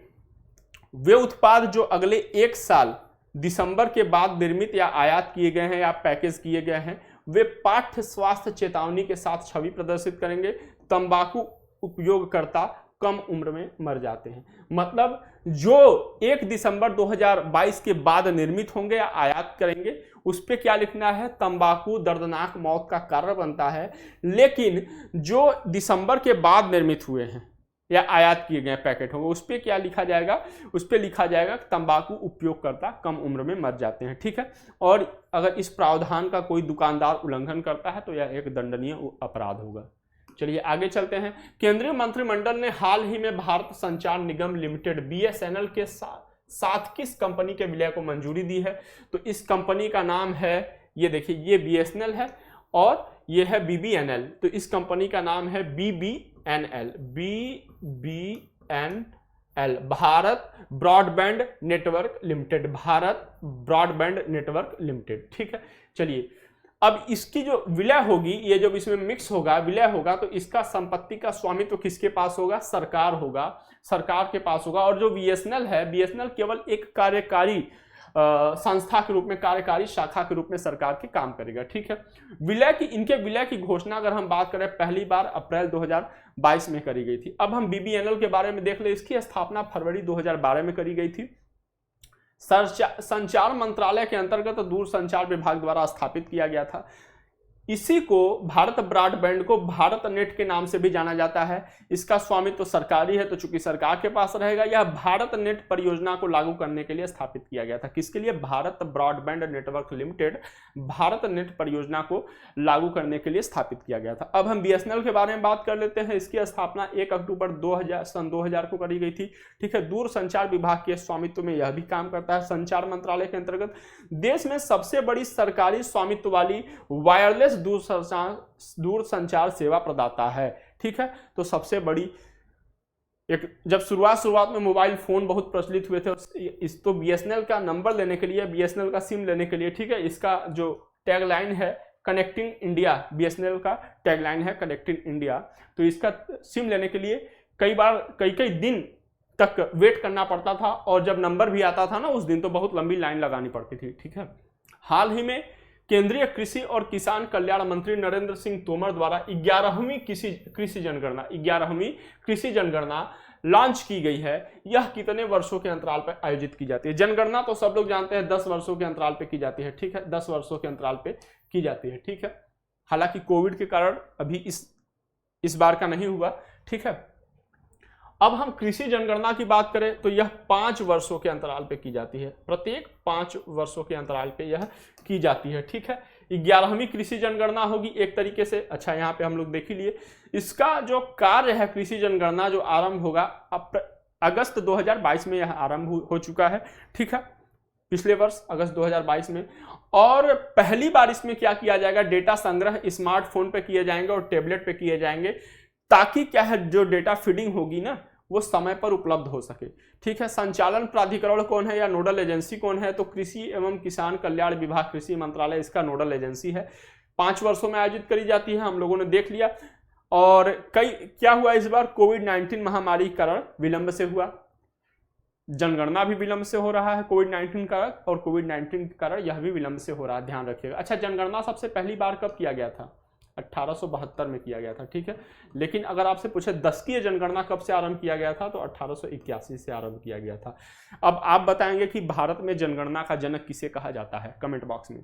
वे उत्पाद जो अगले 1 साल दिसंबर के बाद निर्मित या आयात किए गए हैं या पैकेज किए गए हैं, वे पाठ्य स्वास्थ्य चेतावनी के साथ छवि प्रदर्शित करेंगे। तंबाकू उपयोगकर्ता कम उम्र में मर जाते हैं। मतलब जो 1 दिसंबर 2022 के बाद निर्मित होंगे या आयात करेंगे उस पर क्या लिखना है? तंबाकू दर्दनाक मौत का कारण बनता है। लेकिन जो दिसंबर के बाद निर्मित हुए हैं या आयात किए गए पैकेट होंगे उस पर क्या लिखा जाएगा? उस पर लिखा जाएगा तंबाकू उपयोगकर्ता कम उम्र में मर जाते हैं, ठीक है। और अगर इस प्रावधान का कोई दुकानदार उल्लंघन करता है तो यह एक दंडनीय अपराध होगा। चलिए आगे चलते हैं। केंद्रीय मंत्रिमंडल ने हाल ही में भारत संचार निगम लिमिटेड BSNL के साथ किस कंपनी के विलय को मंजूरी दी है? तो इस कंपनी का नाम है, ये देखिए, ये BSNL है और ये है BBNL। तो इस कंपनी का नाम है BBNL, Bharat broadband network limited, Bharat broadband network limited, ठीक है। चलिए, अब इसकी जो विलय होगी, ये जब इसमें मिक्स होगा, विलय होगा, तो इसका संपत्ति का स्वामित्व किसके पास होगा? सरकार होगा, सरकार के पास होगा। और जो BSNL है, BSNL केवल एक कार्यकारी संस्था के रूप में, कार्यकारी शाखा के रूप में सरकार के काम करेगा, ठीक है। इनके विलय की घोषणा अगर हम बात करें पहली बार अप्रैल 2022 में करी गई थी। अब हम BBNL के बारे में देख ले। इसकी स्थापना फरवरी 2012 में करी गई थी। संचार मंत्रालय के अंतर्गत दूरसंचार विभाग द्वारा स्थापित किया गया था। इसी को भारत ब्रॉडबैंड को भारत नेट के नाम से भी जाना जाता है। इसका स्वामित्व तो सरकारी है, तो चूंकि सरकार के पास रहेगा। यह भारत नेट परियोजना को लागू करने के लिए स्थापित किया गया था। किसके लिए? Bharat broadband network limited Bharat net परियोजना को लागू करने के लिए स्थापित किया गया था। अब हम बीएसएनएल के बारे में बात कर लेते हैं। इसकी स्थापना 1 अक्टूबर 2000 को करी गई थी। ठीक है, दूरसंचार विभाग के स्वामित्व में यह भी काम करता है। संचार मंत्रालय के अंतर्गत देश में सबसे बड़ी सरकारी स्वामित्व वाली वायरलेस दूरसंचार सेवा प्रदाता है। ठीक है, तो सबसे बड़ी जब शुरुआत में मोबाइल फोन बहुत प्रचलित हुए थे, इस तो बीएसएनएल का नंबर लेने के लिए, बीएसएनएल का सिम लेने के लिए, ठीक है, इसका जो टैगलाइन है कनेक्टिंग इंडिया, बीएसएनएल का टैगलाइन है कनेक्टिंग इंडिया। तो इसका सिम लेने के लिए कई दिन तक वेट करना पड़ता था, और जब नंबर भी आता था ना उस दिन, तो बहुत लंबी लाइन लगानी पड़ती थी। ठीक है, हाल ही में केंद्रीय कृषि और किसान कल्याण मंत्री नरेंद्र सिंह तोमर द्वारा 11वीं कृषि जनगणना लॉन्च की गई है। यह कितने वर्षों के अंतराल पर आयोजित की जाती है? जनगणना तो सब लोग जानते हैं 10 वर्षों के अंतराल पे की जाती है। ठीक है, 10 वर्षों के अंतराल पे की जाती है। ठीक है, हालांकि कोविड के कारण अभी इस बार का नहीं हुआ। ठीक है, अब हम कृषि जनगणना की बात करें तो यह 5 वर्षों के अंतराल पे की जाती है। प्रत्येक 5 वर्षों के अंतराल पे यह की जाती है। ठीक है, 11वीं कृषि जनगणना होगी एक तरीके से। अच्छा, यहाँ पे हम लोग देख ही लिए। इसका जो कार्य है कृषि जनगणना जो आरंभ होगा अगस्त 2022 में यह आरंभ हो चुका है। ठीक है, पिछले वर्ष अगस्त 2022 में। और पहली बार इसमें क्या किया जाएगा? डेटा संग्रह स्मार्टफोन पे किए जाएंगे और टैबलेट पे किए जाएंगे, ताकि क्या है जो डेटा फीडिंग होगी ना वो समय पर उपलब्ध हो सके। ठीक है, संचालन प्राधिकरण कौन है या नोडल एजेंसी कौन है? तो कृषि एवं किसान कल्याण विभाग, कृषि मंत्रालय इसका नोडल एजेंसी है। 5 वर्षों में आयोजित करी जाती है, हम लोगों ने देख लिया। और क्या हुआ इस बार? कोविड-19 महामारी के कारण विलंब से हुआ, जनगणना भी विलंब से हो रहा है कोविड-19 का, और कोविड-19 के कारण यह भी विलंब से हो रहा है, ध्यान रखिएगा। अच्छा, जनगणना सबसे पहली बार कब किया गया था? 1872 में किया गया था। ठीक है, लेकिन अगर आपसे पूछे 10वीं जनगणना कब से आरंभ किया गया था, तो 1881 से आरंभ किया गया था। अब आप बताएंगे कि भारत में जनगणना का जनक किसे कहा जाता है? कमेंट बॉक्स में।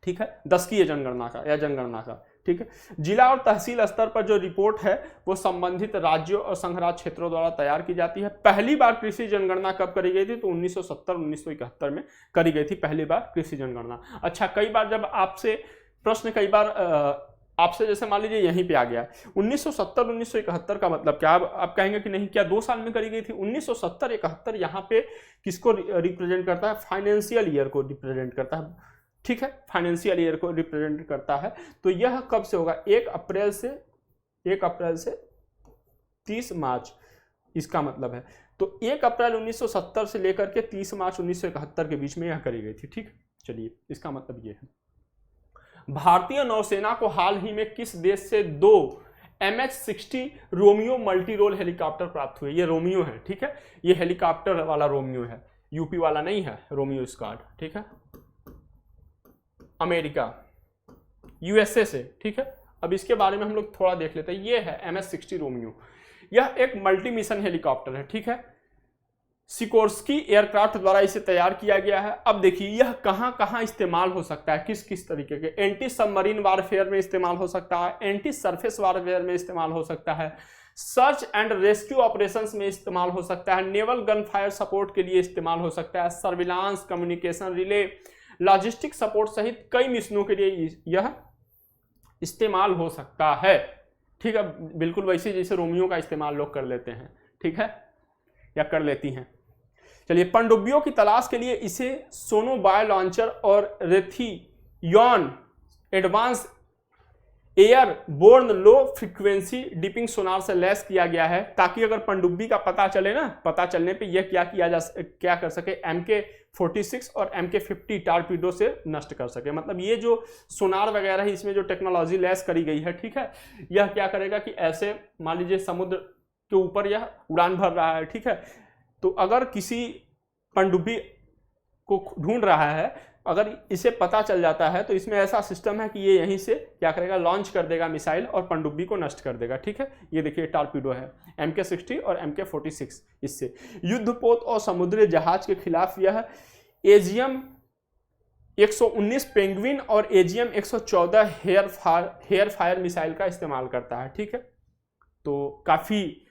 ठीक है, 10वीं जनगणना का या जनगणना का। ठीक है, जिला और तहसील स्तर पर जो रिपोर्ट है वो संबंधित राज्यों और संघराज्य क्षेत्रों द्वारा तैयार की जाती है। पहली बार कृषि जनगणना कब करी गई थी? तो 1970-1971 में करी गई थी पहली बार कृषि जनगणना। अच्छा, कई बार जब आपसे प्रश्न आपसे जैसे मान लीजिए यहीं पे आ गया 1970-1971 का मतलब क्या? आप कहेंगे कि नहीं, क्या 2 साल में करी गई थी? 1970-71 यहाँ पे किसको रिप्रेजेंट करता है? फाइनेंशियल ईयर को रिप्रेजेंट करता है। ठीक है, फाइनेंशियल ईयर को रिप्रेजेंट करता है। तो यह कब से होगा? 1 अप्रैल से 30 मार्च, इसका मतलब है। तो 1 अप्रैल 1970 से लेकर के 30 मार्च 1971 के बीच में यह करी गई थी। ठीक, चलिए, इसका मतलब ये है। भारतीय नौसेना को हाल ही में किस देश से 2 MH-60 Romeo multi role helicopter प्राप्त हुए? ये रोमियो है। ठीक है, ये हेलीकॉप्टर वाला रोमियो है, यूपी वाला नहीं है रोमियो स्क्वाड। ठीक है, अमेरिका, यूएसए से। ठीक है, अब इसके बारे में हम लोग थोड़ा देख लेते हैं। ये है MH-60 रोमियो, यह एक मल्टी मिशन हेलीकॉप्टर है। ठीक है, सिकोर्स्की एयरक्राफ्ट द्वारा इसे तैयार किया गया है। अब देखिए यह कहां इस्तेमाल हो सकता है, किस किस तरीके के? एंटी सबमरीन वारफेयर में इस्तेमाल हो सकता है, एंटी सरफेस वारफेयर में इस्तेमाल हो सकता है, सर्च एंड रेस्क्यू ऑपरेशंस में इस्तेमाल हो सकता है, नेवल गन फायर सपोर्ट के लिए इस्तेमाल हो सकता है, surveillance, communication, relay, logistic support सहित कई मिशनों के लिए यह इस्तेमाल हो सकता है। ठीक है, बिल्कुल वैसे जैसे रोमियो का इस्तेमाल लोग कर लेते हैं। ठीक है, या कर लेती हैं। चलिए, पनडुब्बियों की तलाश के लिए इसे सोनोबाय लॉन्चर और Raytheon advance airborne low frequency dipping sonar से लैस किया गया है, ताकि अगर पनडुब्बी का पता चले ना, पता चलने पे यह क्या कर सके? MK-46 और MK-50 टारपीडो से नष्ट कर सके। मतलब ये जो सोनार वगैरह है, इसमें जो टेक्नोलॉजी लैस करी गई है, ठीक है, यह क्या करेगा कि ऐसे मान लीजिए समुद्र के ऊपर यह उड़ान भर रहा है। ठीक है, तो अगर किसी पनडुब्बी को ढूंढ रहा है अगर इसे पता चल जाता है तो इसमें ऐसा सिस्टम है कि ये यहीं से क्या करेगा, लॉन्च कर देगा मिसाइल और पनडुब्बी को नष्ट कर देगा। ठीक है, ये देखिए टारपीडो है MK-60 और MK-46। इससे युद्धपोत और समुद्री जहाज के खिलाफ यह AGM 119 पेंगुइन और AGM 114 हेयर फायर मिसाइल का इस्तेमाल करता है। ठीक है, तो काफ़ी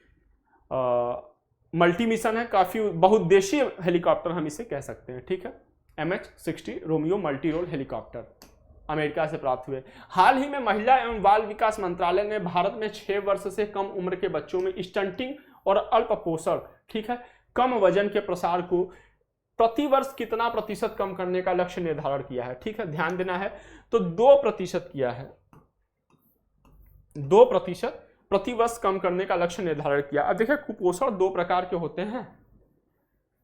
मल्टी मिशन है, काफ़ी बहुउद्देशीय हेलीकॉप्टर हम इसे कह सकते हैं। ठीक है, MH-60 Romeo multi role helicopter America से प्राप्त हुए। हाल ही में महिला एवं बाल विकास मंत्रालय ने भारत में 6 वर्ष से कम उम्र के बच्चों में स्टंटिंग और अल्प पोषण, ठीक है, कम वजन के प्रसार को प्रतिवर्ष कितना प्रतिशत कम करने का लक्ष्य निर्धारण किया है। ठीक है, ध्यान देना है, तो 2% किया है, 2% प्रतिवर्ष कम करने का लक्ष्य निर्धारण किया। अब देखिए कुपोषण 2 प्रकार के होते हैं,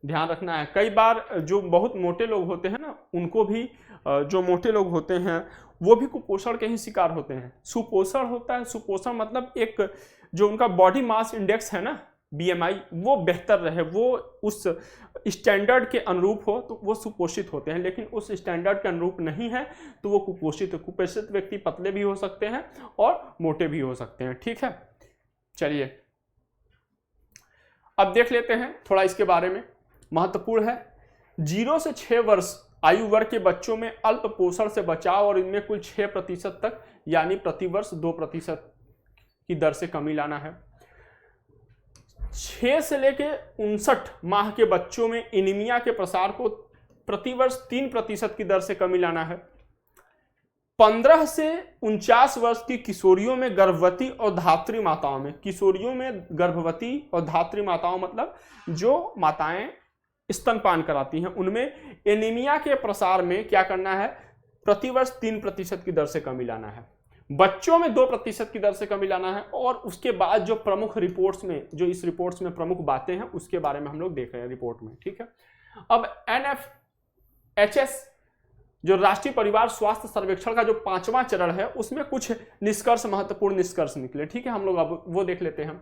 ध्यान रखना है। कई बार जो बहुत मोटे लोग होते हैं ना, उनको भी जो मोटे लोग होते हैं वो भी कुपोषण के ही शिकार होते हैं। सुपोषण होता है, सुपोषण मतलब एक जो उनका बॉडी मास इंडेक्स है ना, BMI, वो बेहतर रहे, वो उस स्टैंडर्ड के अनुरूप हो तो वो सुपोषित होते हैं, लेकिन उस स्टैंडर्ड के अनुरूप नहीं है तो वो कुपोषित है। कुपोषित व्यक्ति पतले भी हो सकते हैं और मोटे भी हो सकते हैं। ठीक है, चलिए अब देख लेते हैं थोड़ा इसके बारे में, महत्वपूर्ण है। 0 से 6 वर्ष आयु वर्ग के बच्चों में अल्प पोषण से बचाव और इनमें कुल 6% तक यानी प्रतिवर्ष 2% की दर से कमी लाना है। 6 से लेकर 59 माह के बच्चों में एनीमिया के प्रसार को प्रतिवर्ष 3% की दर से कमी लाना है। 15 से 49 वर्ष की किशोरियों में गर्भवती और धात्री माताओं में, किशोरियों में गर्भवती और धात्री माताओं मतलब जो माताएं स्तनपान कराती हैं, उनमें एनीमिया के प्रसार में क्या करना है, प्रतिवर्ष 3% की दर से कमी लाना है। बच्चों में 2% की दर से कमी लाना है। और उसके बाद जो प्रमुख रिपोर्ट्स में, जो इस रिपोर्ट्स में प्रमुख बातें हैं उसके बारे में हम लोग देख रहे हैं रिपोर्ट में। ठीक है, अब NFHS जो राष्ट्रीय परिवार स्वास्थ्य सर्वेक्षण का जो 5वां चरण है उसमें कुछ निष्कर्ष, महत्वपूर्ण निष्कर्ष निकले। ठीक है, हम लोग अब वो देख लेते हैं।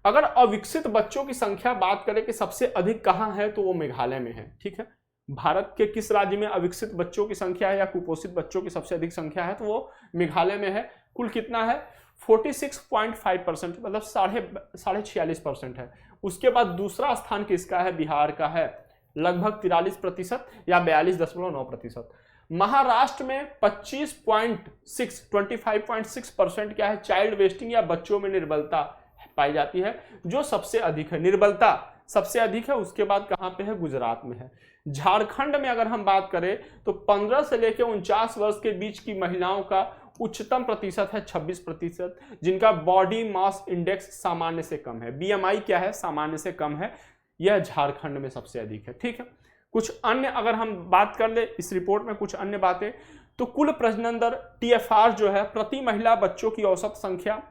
अगर अविकसित बच्चों की संख्या बात करें कि सबसे अधिक कहां है तो वो मेघालय में है। ठीक है, भारत के किस राज्य में अविकसित बच्चों की संख्या है या कुपोषित बच्चों की सबसे अधिक संख्या है तो वो मेघालय में है। कुल कितना है, 46.5%, मतलब 46.5% है। उसके बाद दूसरा स्थान किसका है, बिहार का है, लगभग 43% या 42.9%। महाराष्ट्र में 25.6% क्या है, चाइल्ड वेस्टिंग या बच्चों में निर्बलता पाई जाती है, जो सबसे अधिक है, निर्बलता सबसे अधिक है। उसके बाद कहां पे है, गुजरात में है। झारखंड में अगर हम बात करें तो 15 से लेकर 49 वर्ष के बीच की महिलाओं का उच्चतम प्रतिशत है 26%, जिनका बॉडी मास इंडेक्स सामान्य से कम है। BMI क्या है, सामान्य से कम है, यह झारखंड में सबसे अधिक है। ठीक है, कुछ अन्य अगर हम बात कर ले इस रिपोर्ट में कुछ अन्य बातें, तो कुल प्रजनन दर TFR जो है प्रति महिला बच्चों की औसत संख्या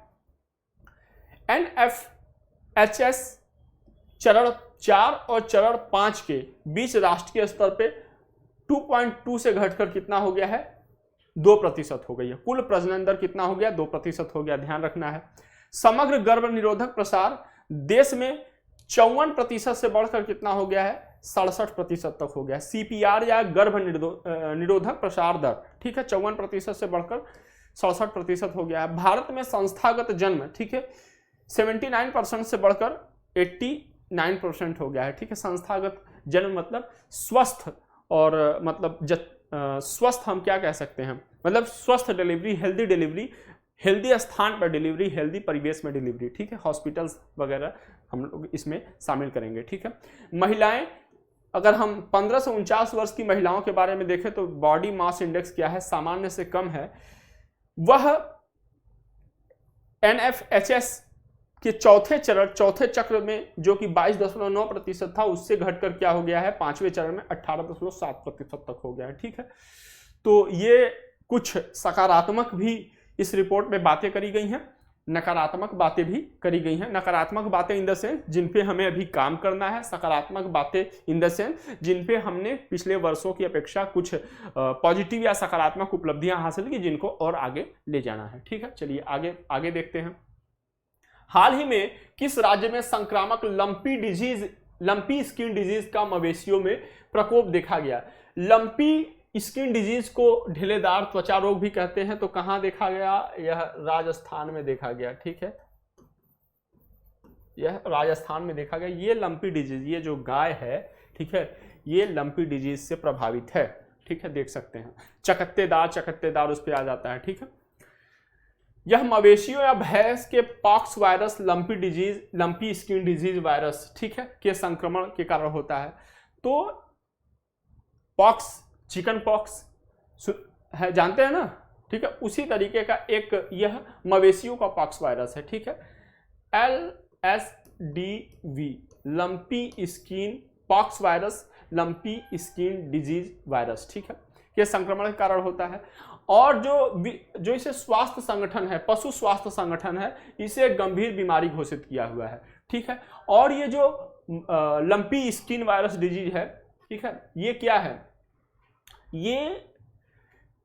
NFHS चरण 4 और चरण 5 के बीच राष्ट्रीय स्तर पे 2.2 से घटकर कितना हो गया है, 2% हो गई है। कुल प्रजनन दर कितना हो गया, 2% हो गया, ध्यान रखना है। समग्र गर्भ निरोधक प्रसार देश में 54% से बढ़कर कितना हो गया है, 67% तक हो गया। CPR या गर्भ निरोधक प्रसार दर, ठीक है, 54% से बढ़कर 67% हो गया है। भारत में संस्थागत जन्म, ठीक है, 79% से बढ़कर 89% हो गया है। ठीक है, संस्थागत जन्म मतलब स्वस्थ, और मतलब स्वस्थ हम क्या कह सकते हैं, मतलब स्वस्थ डिलीवरी, हेल्दी डिलीवरी, हेल्दी स्थान पर डिलीवरी, हेल्दी परिवेश में डिलीवरी। ठीक है, हॉस्पिटल्स वगैरह हम लोग इसमें शामिल करेंगे। ठीक है, महिलाएं, अगर हम 15 से 49 वर्ष की महिलाओं के बारे में देखें तो बॉडी मास इंडेक्स क्या है, सामान्य से कम है। वह NFHS के चौथे चक्र में जो कि 22.9% था, उससे घटकर क्या हो गया है, 5वें चरण में 18.7% तक हो गया है। ठीक है, तो ये कुछ सकारात्मक भी इस रिपोर्ट में बातें करी गई हैं, नकारात्मक बातें भी करी गई हैं। नकारात्मक बातें इन द सेंस जिन पे हमें अभी काम करना है, सकारात्मक बातें इन द सेंस जिन पे हमने पिछले वर्षों की अपेक्षा कुछ पॉजिटिव या सकारात्मक उपलब्धियां हासिल की, जिनको और आगे ले जाना है। ठीक है, चलिए आगे देखते हैं। हाल ही में किस राज्य में संक्रामक लंपी स्किन डिजीज का मवेशियों में प्रकोप देखा गया। लंपी स्किन डिजीज को ढीलेदार त्वचा रोग भी कहते हैं। तो कहाँ देखा गया? यह राजस्थान में देखा गया। ठीक है, यह राजस्थान में देखा गया। ये लंपी डिजीज, ये जो गाय है, ठीक है, ये लंपी डिजीज से प्रभावित है। ठीक है, देख सकते हैं चकत्तेदार उस पर आ जाता है। ठीक है, यह मवेशियों या भैंस के pox virus, lumpy skin disease virus, ठीक है, के संक्रमण के कारण होता है। तो पॉक्स, चिकन पॉक्स है, जानते हैं ना? ठीक है, उसी तरीके का एक यह मवेशियों का पॉक्स वायरस है। ठीक है, LSDV, lumpy skin pox virus, lumpy skin disease virus, ठीक है, ये संक्रमण के कारण होता है। और जो इसे स्वास्थ्य संगठन है, पशु स्वास्थ्य संगठन है, इसे गंभीर बीमारी घोषित किया हुआ है। ठीक है, और ये जो लंपी स्किन वायरस डिजीज है, ठीक है, ये क्या है? ये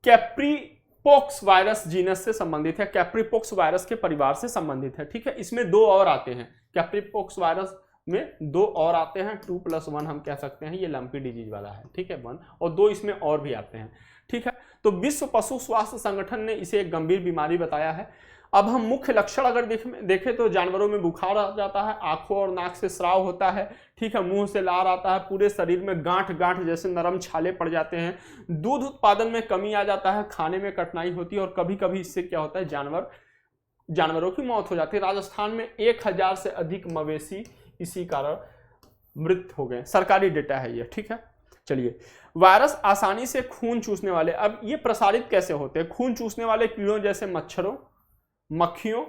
कैप्रीपोक्स वायरस जीनस से संबंधित है, कैप्रीपोक्स वायरस के परिवार से संबंधित है। ठीक है, इसमें दो और आते हैं, कैप्रीपोक्स वायरस में दो और आते हैं, 2+1 हम कह सकते हैं, ये लंपी डिजीज वाला है। ठीक है, 1 और 2 इसमें और भी आते हैं। ठीक है, तो विश्व पशु स्वास्थ्य संगठन ने इसे एक गंभीर बीमारी बताया है। अब हम मुख्य लक्षण अगर देखें तो जानवरों में बुखार आ जाता है, आंखों और नाक से स्राव होता है, ठीक है, मुंह से लार आता है, पूरे शरीर में गांठ जैसे नरम छाले पड़ जाते हैं, दूध उत्पादन में कमी आ जाता है, खाने में कठिनाई होती है, और कभी कभी इससे क्या होता है, जानवरों की मौत हो जाती है। राजस्थान में 1000 से अधिक मवेशी इसी कारण मृत हो गए, सरकारी डेटा है ये। ठीक है, चलिए, वायरस आसानी से खून चूसने वाले, अब ये प्रसारित कैसे होते हैं? खून चूसने वाले कीड़ों जैसे मच्छरों, मक्खियों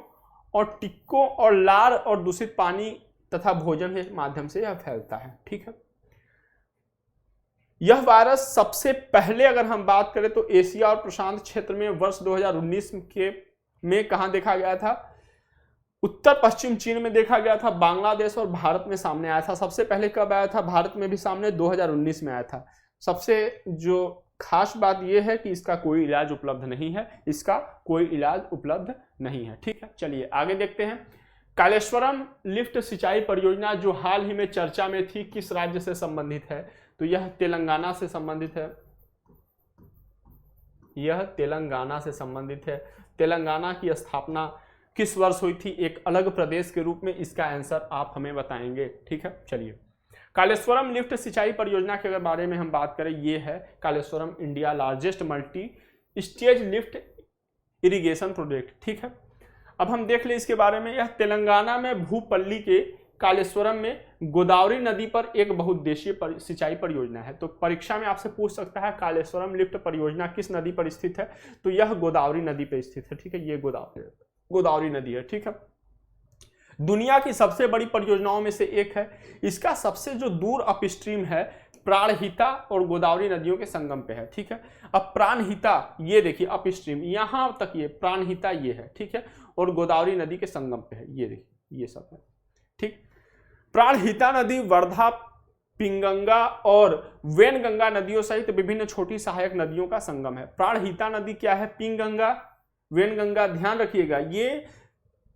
और टिक्कों और लार और दूषित पानी तथा भोजन के माध्यम से यह फैलता है। ठीक है, यह वायरस सबसे पहले अगर हम बात करें तो एशिया और प्रशांत क्षेत्र में वर्ष 2019 में कहां देखा गया था? उत्तर पश्चिम चीन में देखा गया था, बांग्लादेश और भारत में सामने आया था। सबसे पहले कब आया था? भारत में भी सामने 2019 में आया था। सबसे जो खास बात यह है कि इसका कोई इलाज उपलब्ध नहीं है, इसका कोई इलाज उपलब्ध नहीं है। ठीक है, चलिए आगे देखते हैं। कालेश्वरम लिफ्ट सिंचाई परियोजना जो हाल ही में चर्चा में थी, किस राज्य से संबंधित है? तो यह तेलंगाना से संबंधित है, यह तेलंगाना से संबंधित है। तेलंगाना की स्थापना किस वर्ष हुई थी एक अलग प्रदेश के रूप में? इसका आंसर आप हमें बताएंगे। ठीक है, चलिए, कालेश्वरम लिफ्ट सिंचाई परियोजना के अगर बारे में हम बात करें, ये है Kaleshwaram India largest multi stage lift irrigation project. ठीक है, अब हम देख ले इसके बारे में। यह तेलंगाना में भूपल्ली के कालेश्वरम में गोदावरी नदी पर एक बहुउद्देशीय सिंचाई परियोजना है। तो परीक्षा में आपसे पूछ सकता है कालेश्वरम लिफ्ट परियोजना किस नदी पर स्थित है? तो यह गोदावरी नदी पर स्थित है। ठीक है, ये गोदावरी नदी है। ठीक है, दुनिया की सबसे बड़ी परियोजनाओं में से एक है। इसका सबसे जो दूर अपस्ट्रीम है प्राणहिता और गोदावरी नदियों के संगम पे है। ठीक है, अब प्राणहिता ये देखिए अपस्ट्रीम, यहां तक ये प्राणहिता ये है। ठीक है, और गोदावरी नदी के संगम पे है, ये देखिए ये सब है। ठीक, प्राणहिता नदी वर्धा, पिंगंगा और वेनगंगा नदियों सहित विभिन्न छोटी सहायक नदियों का संगम है। प्राणहिता नदी क्या है? पिंगंगा, वेनगंगा, ध्यान रखिएगा, ये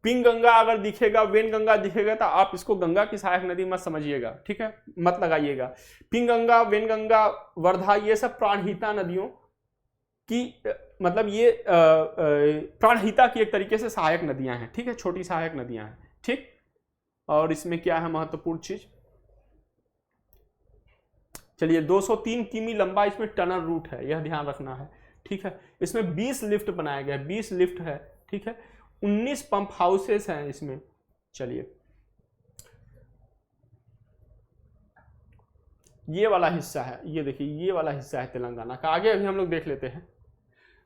पिंगंगा अगर दिखेगा, वेनगंगा दिखेगा तो आप इसको गंगा की सहायक नदी मत समझिएगा। ठीक है, मत लगाइएगा। पिंगंगा, वेनगंगा, वर्धा, ये सब प्राणहिता नदियों की मतलब ये प्राणहिता की एक तरीके से सहायक नदियां हैं। ठीक है, छोटी सहायक नदियां हैं। ठीक, और इसमें क्या है महत्वपूर्ण चीज? चलिए, 203 किमी लंबा इसमें टनल रूट है, यह ध्यान रखना है। ठीक है, इसमें 20 लिफ्ट बनाया गया है, 20 लिफ्ट है। ठीक है, 19 पंप हाउसेस हैं इसमें। चलिए, ये वाला हिस्सा है, ये देखिए ये वाला हिस्सा है तेलंगाना का। आगे अभी हम लोग देख लेते हैं।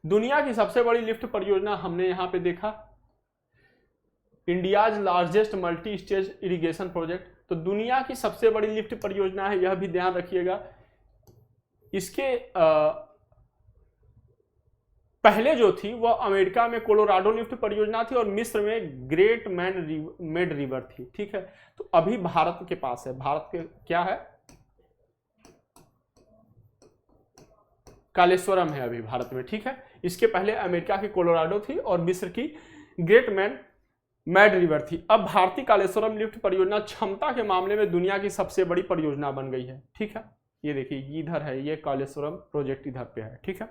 दुनिया की सबसे बड़ी लिफ्ट परियोजना हमने यहां पे देखा, India's largest multi stage irrigation project. तो दुनिया की सबसे बड़ी लिफ्ट परियोजना है, यह भी ध्यान रखिएगा। इसके पहले जो थी वह अमेरिका में कोलोराडो लिफ्ट परियोजना थी और मिस्र में ग्रेट मेड रिवर थी। ठीक है, तो अभी भारत के पास है, भारत के क्या है? कालेश्वरम है अभी भारत में। ठीक है, इसके पहले अमेरिका की कोलोराडो थी और मिस्र की ग्रेट मेड रिवर थी। अब भारतीय कालेश्वरम लिफ्ट परियोजना क्षमता के मामले में दुनिया की सबसे बड़ी परियोजना बन गई है। ठीक है, ये देखिए इधर है, ये कालेश्वरम प्रोजेक्ट इधर पे है, ठीक है।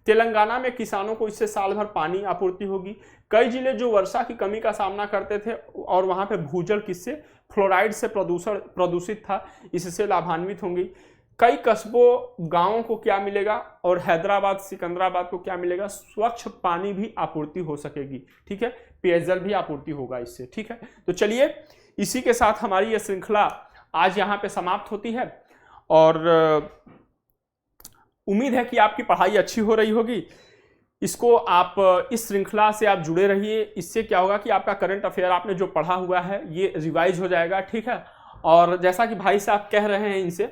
तेलंगाना में किसानों को इससे साल भर पानी आपूर्ति होगी। कई जिले जो वर्षा की कमी का सामना करते थे और वहां पे भूजल किससे, फ्लोराइड से प्रदूषित था, इससे लाभान्वित होंगी। कई कस्बों गांवों को क्या मिलेगा, और हैदराबाद सिकंदराबाद को क्या मिलेगा, स्वच्छ पानी भी आपूर्ति हो सकेगी, ठीक है, पेयजल भी आपूर्ति होगा इससे, ठीक है। तो चलिए इसी के साथ हमारी ये श्रृंखला आज यहाँ पे समाप्त होती है और उम्मीद है कि आपकी पढ़ाई अच्छी हो रही होगी। इसको आप इस श्रृंखला से आप जुड़े रहिए, इससे क्या होगा कि आपका करंट अफेयर आपने जो पढ़ा हुआ है ये रिवाइज हो जाएगा, ठीक है। और जैसा कि भाई साहब कह रहे हैं इनसे,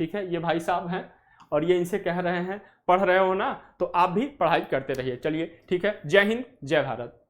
ठीक है, ये भाई साहब हैं और ये इनसे कह रहे हैं, पढ़ रहे हो ना, तो आप भी पढ़ाई करते रहिए। चलिए ठीक है, जय हिंद जय भारत।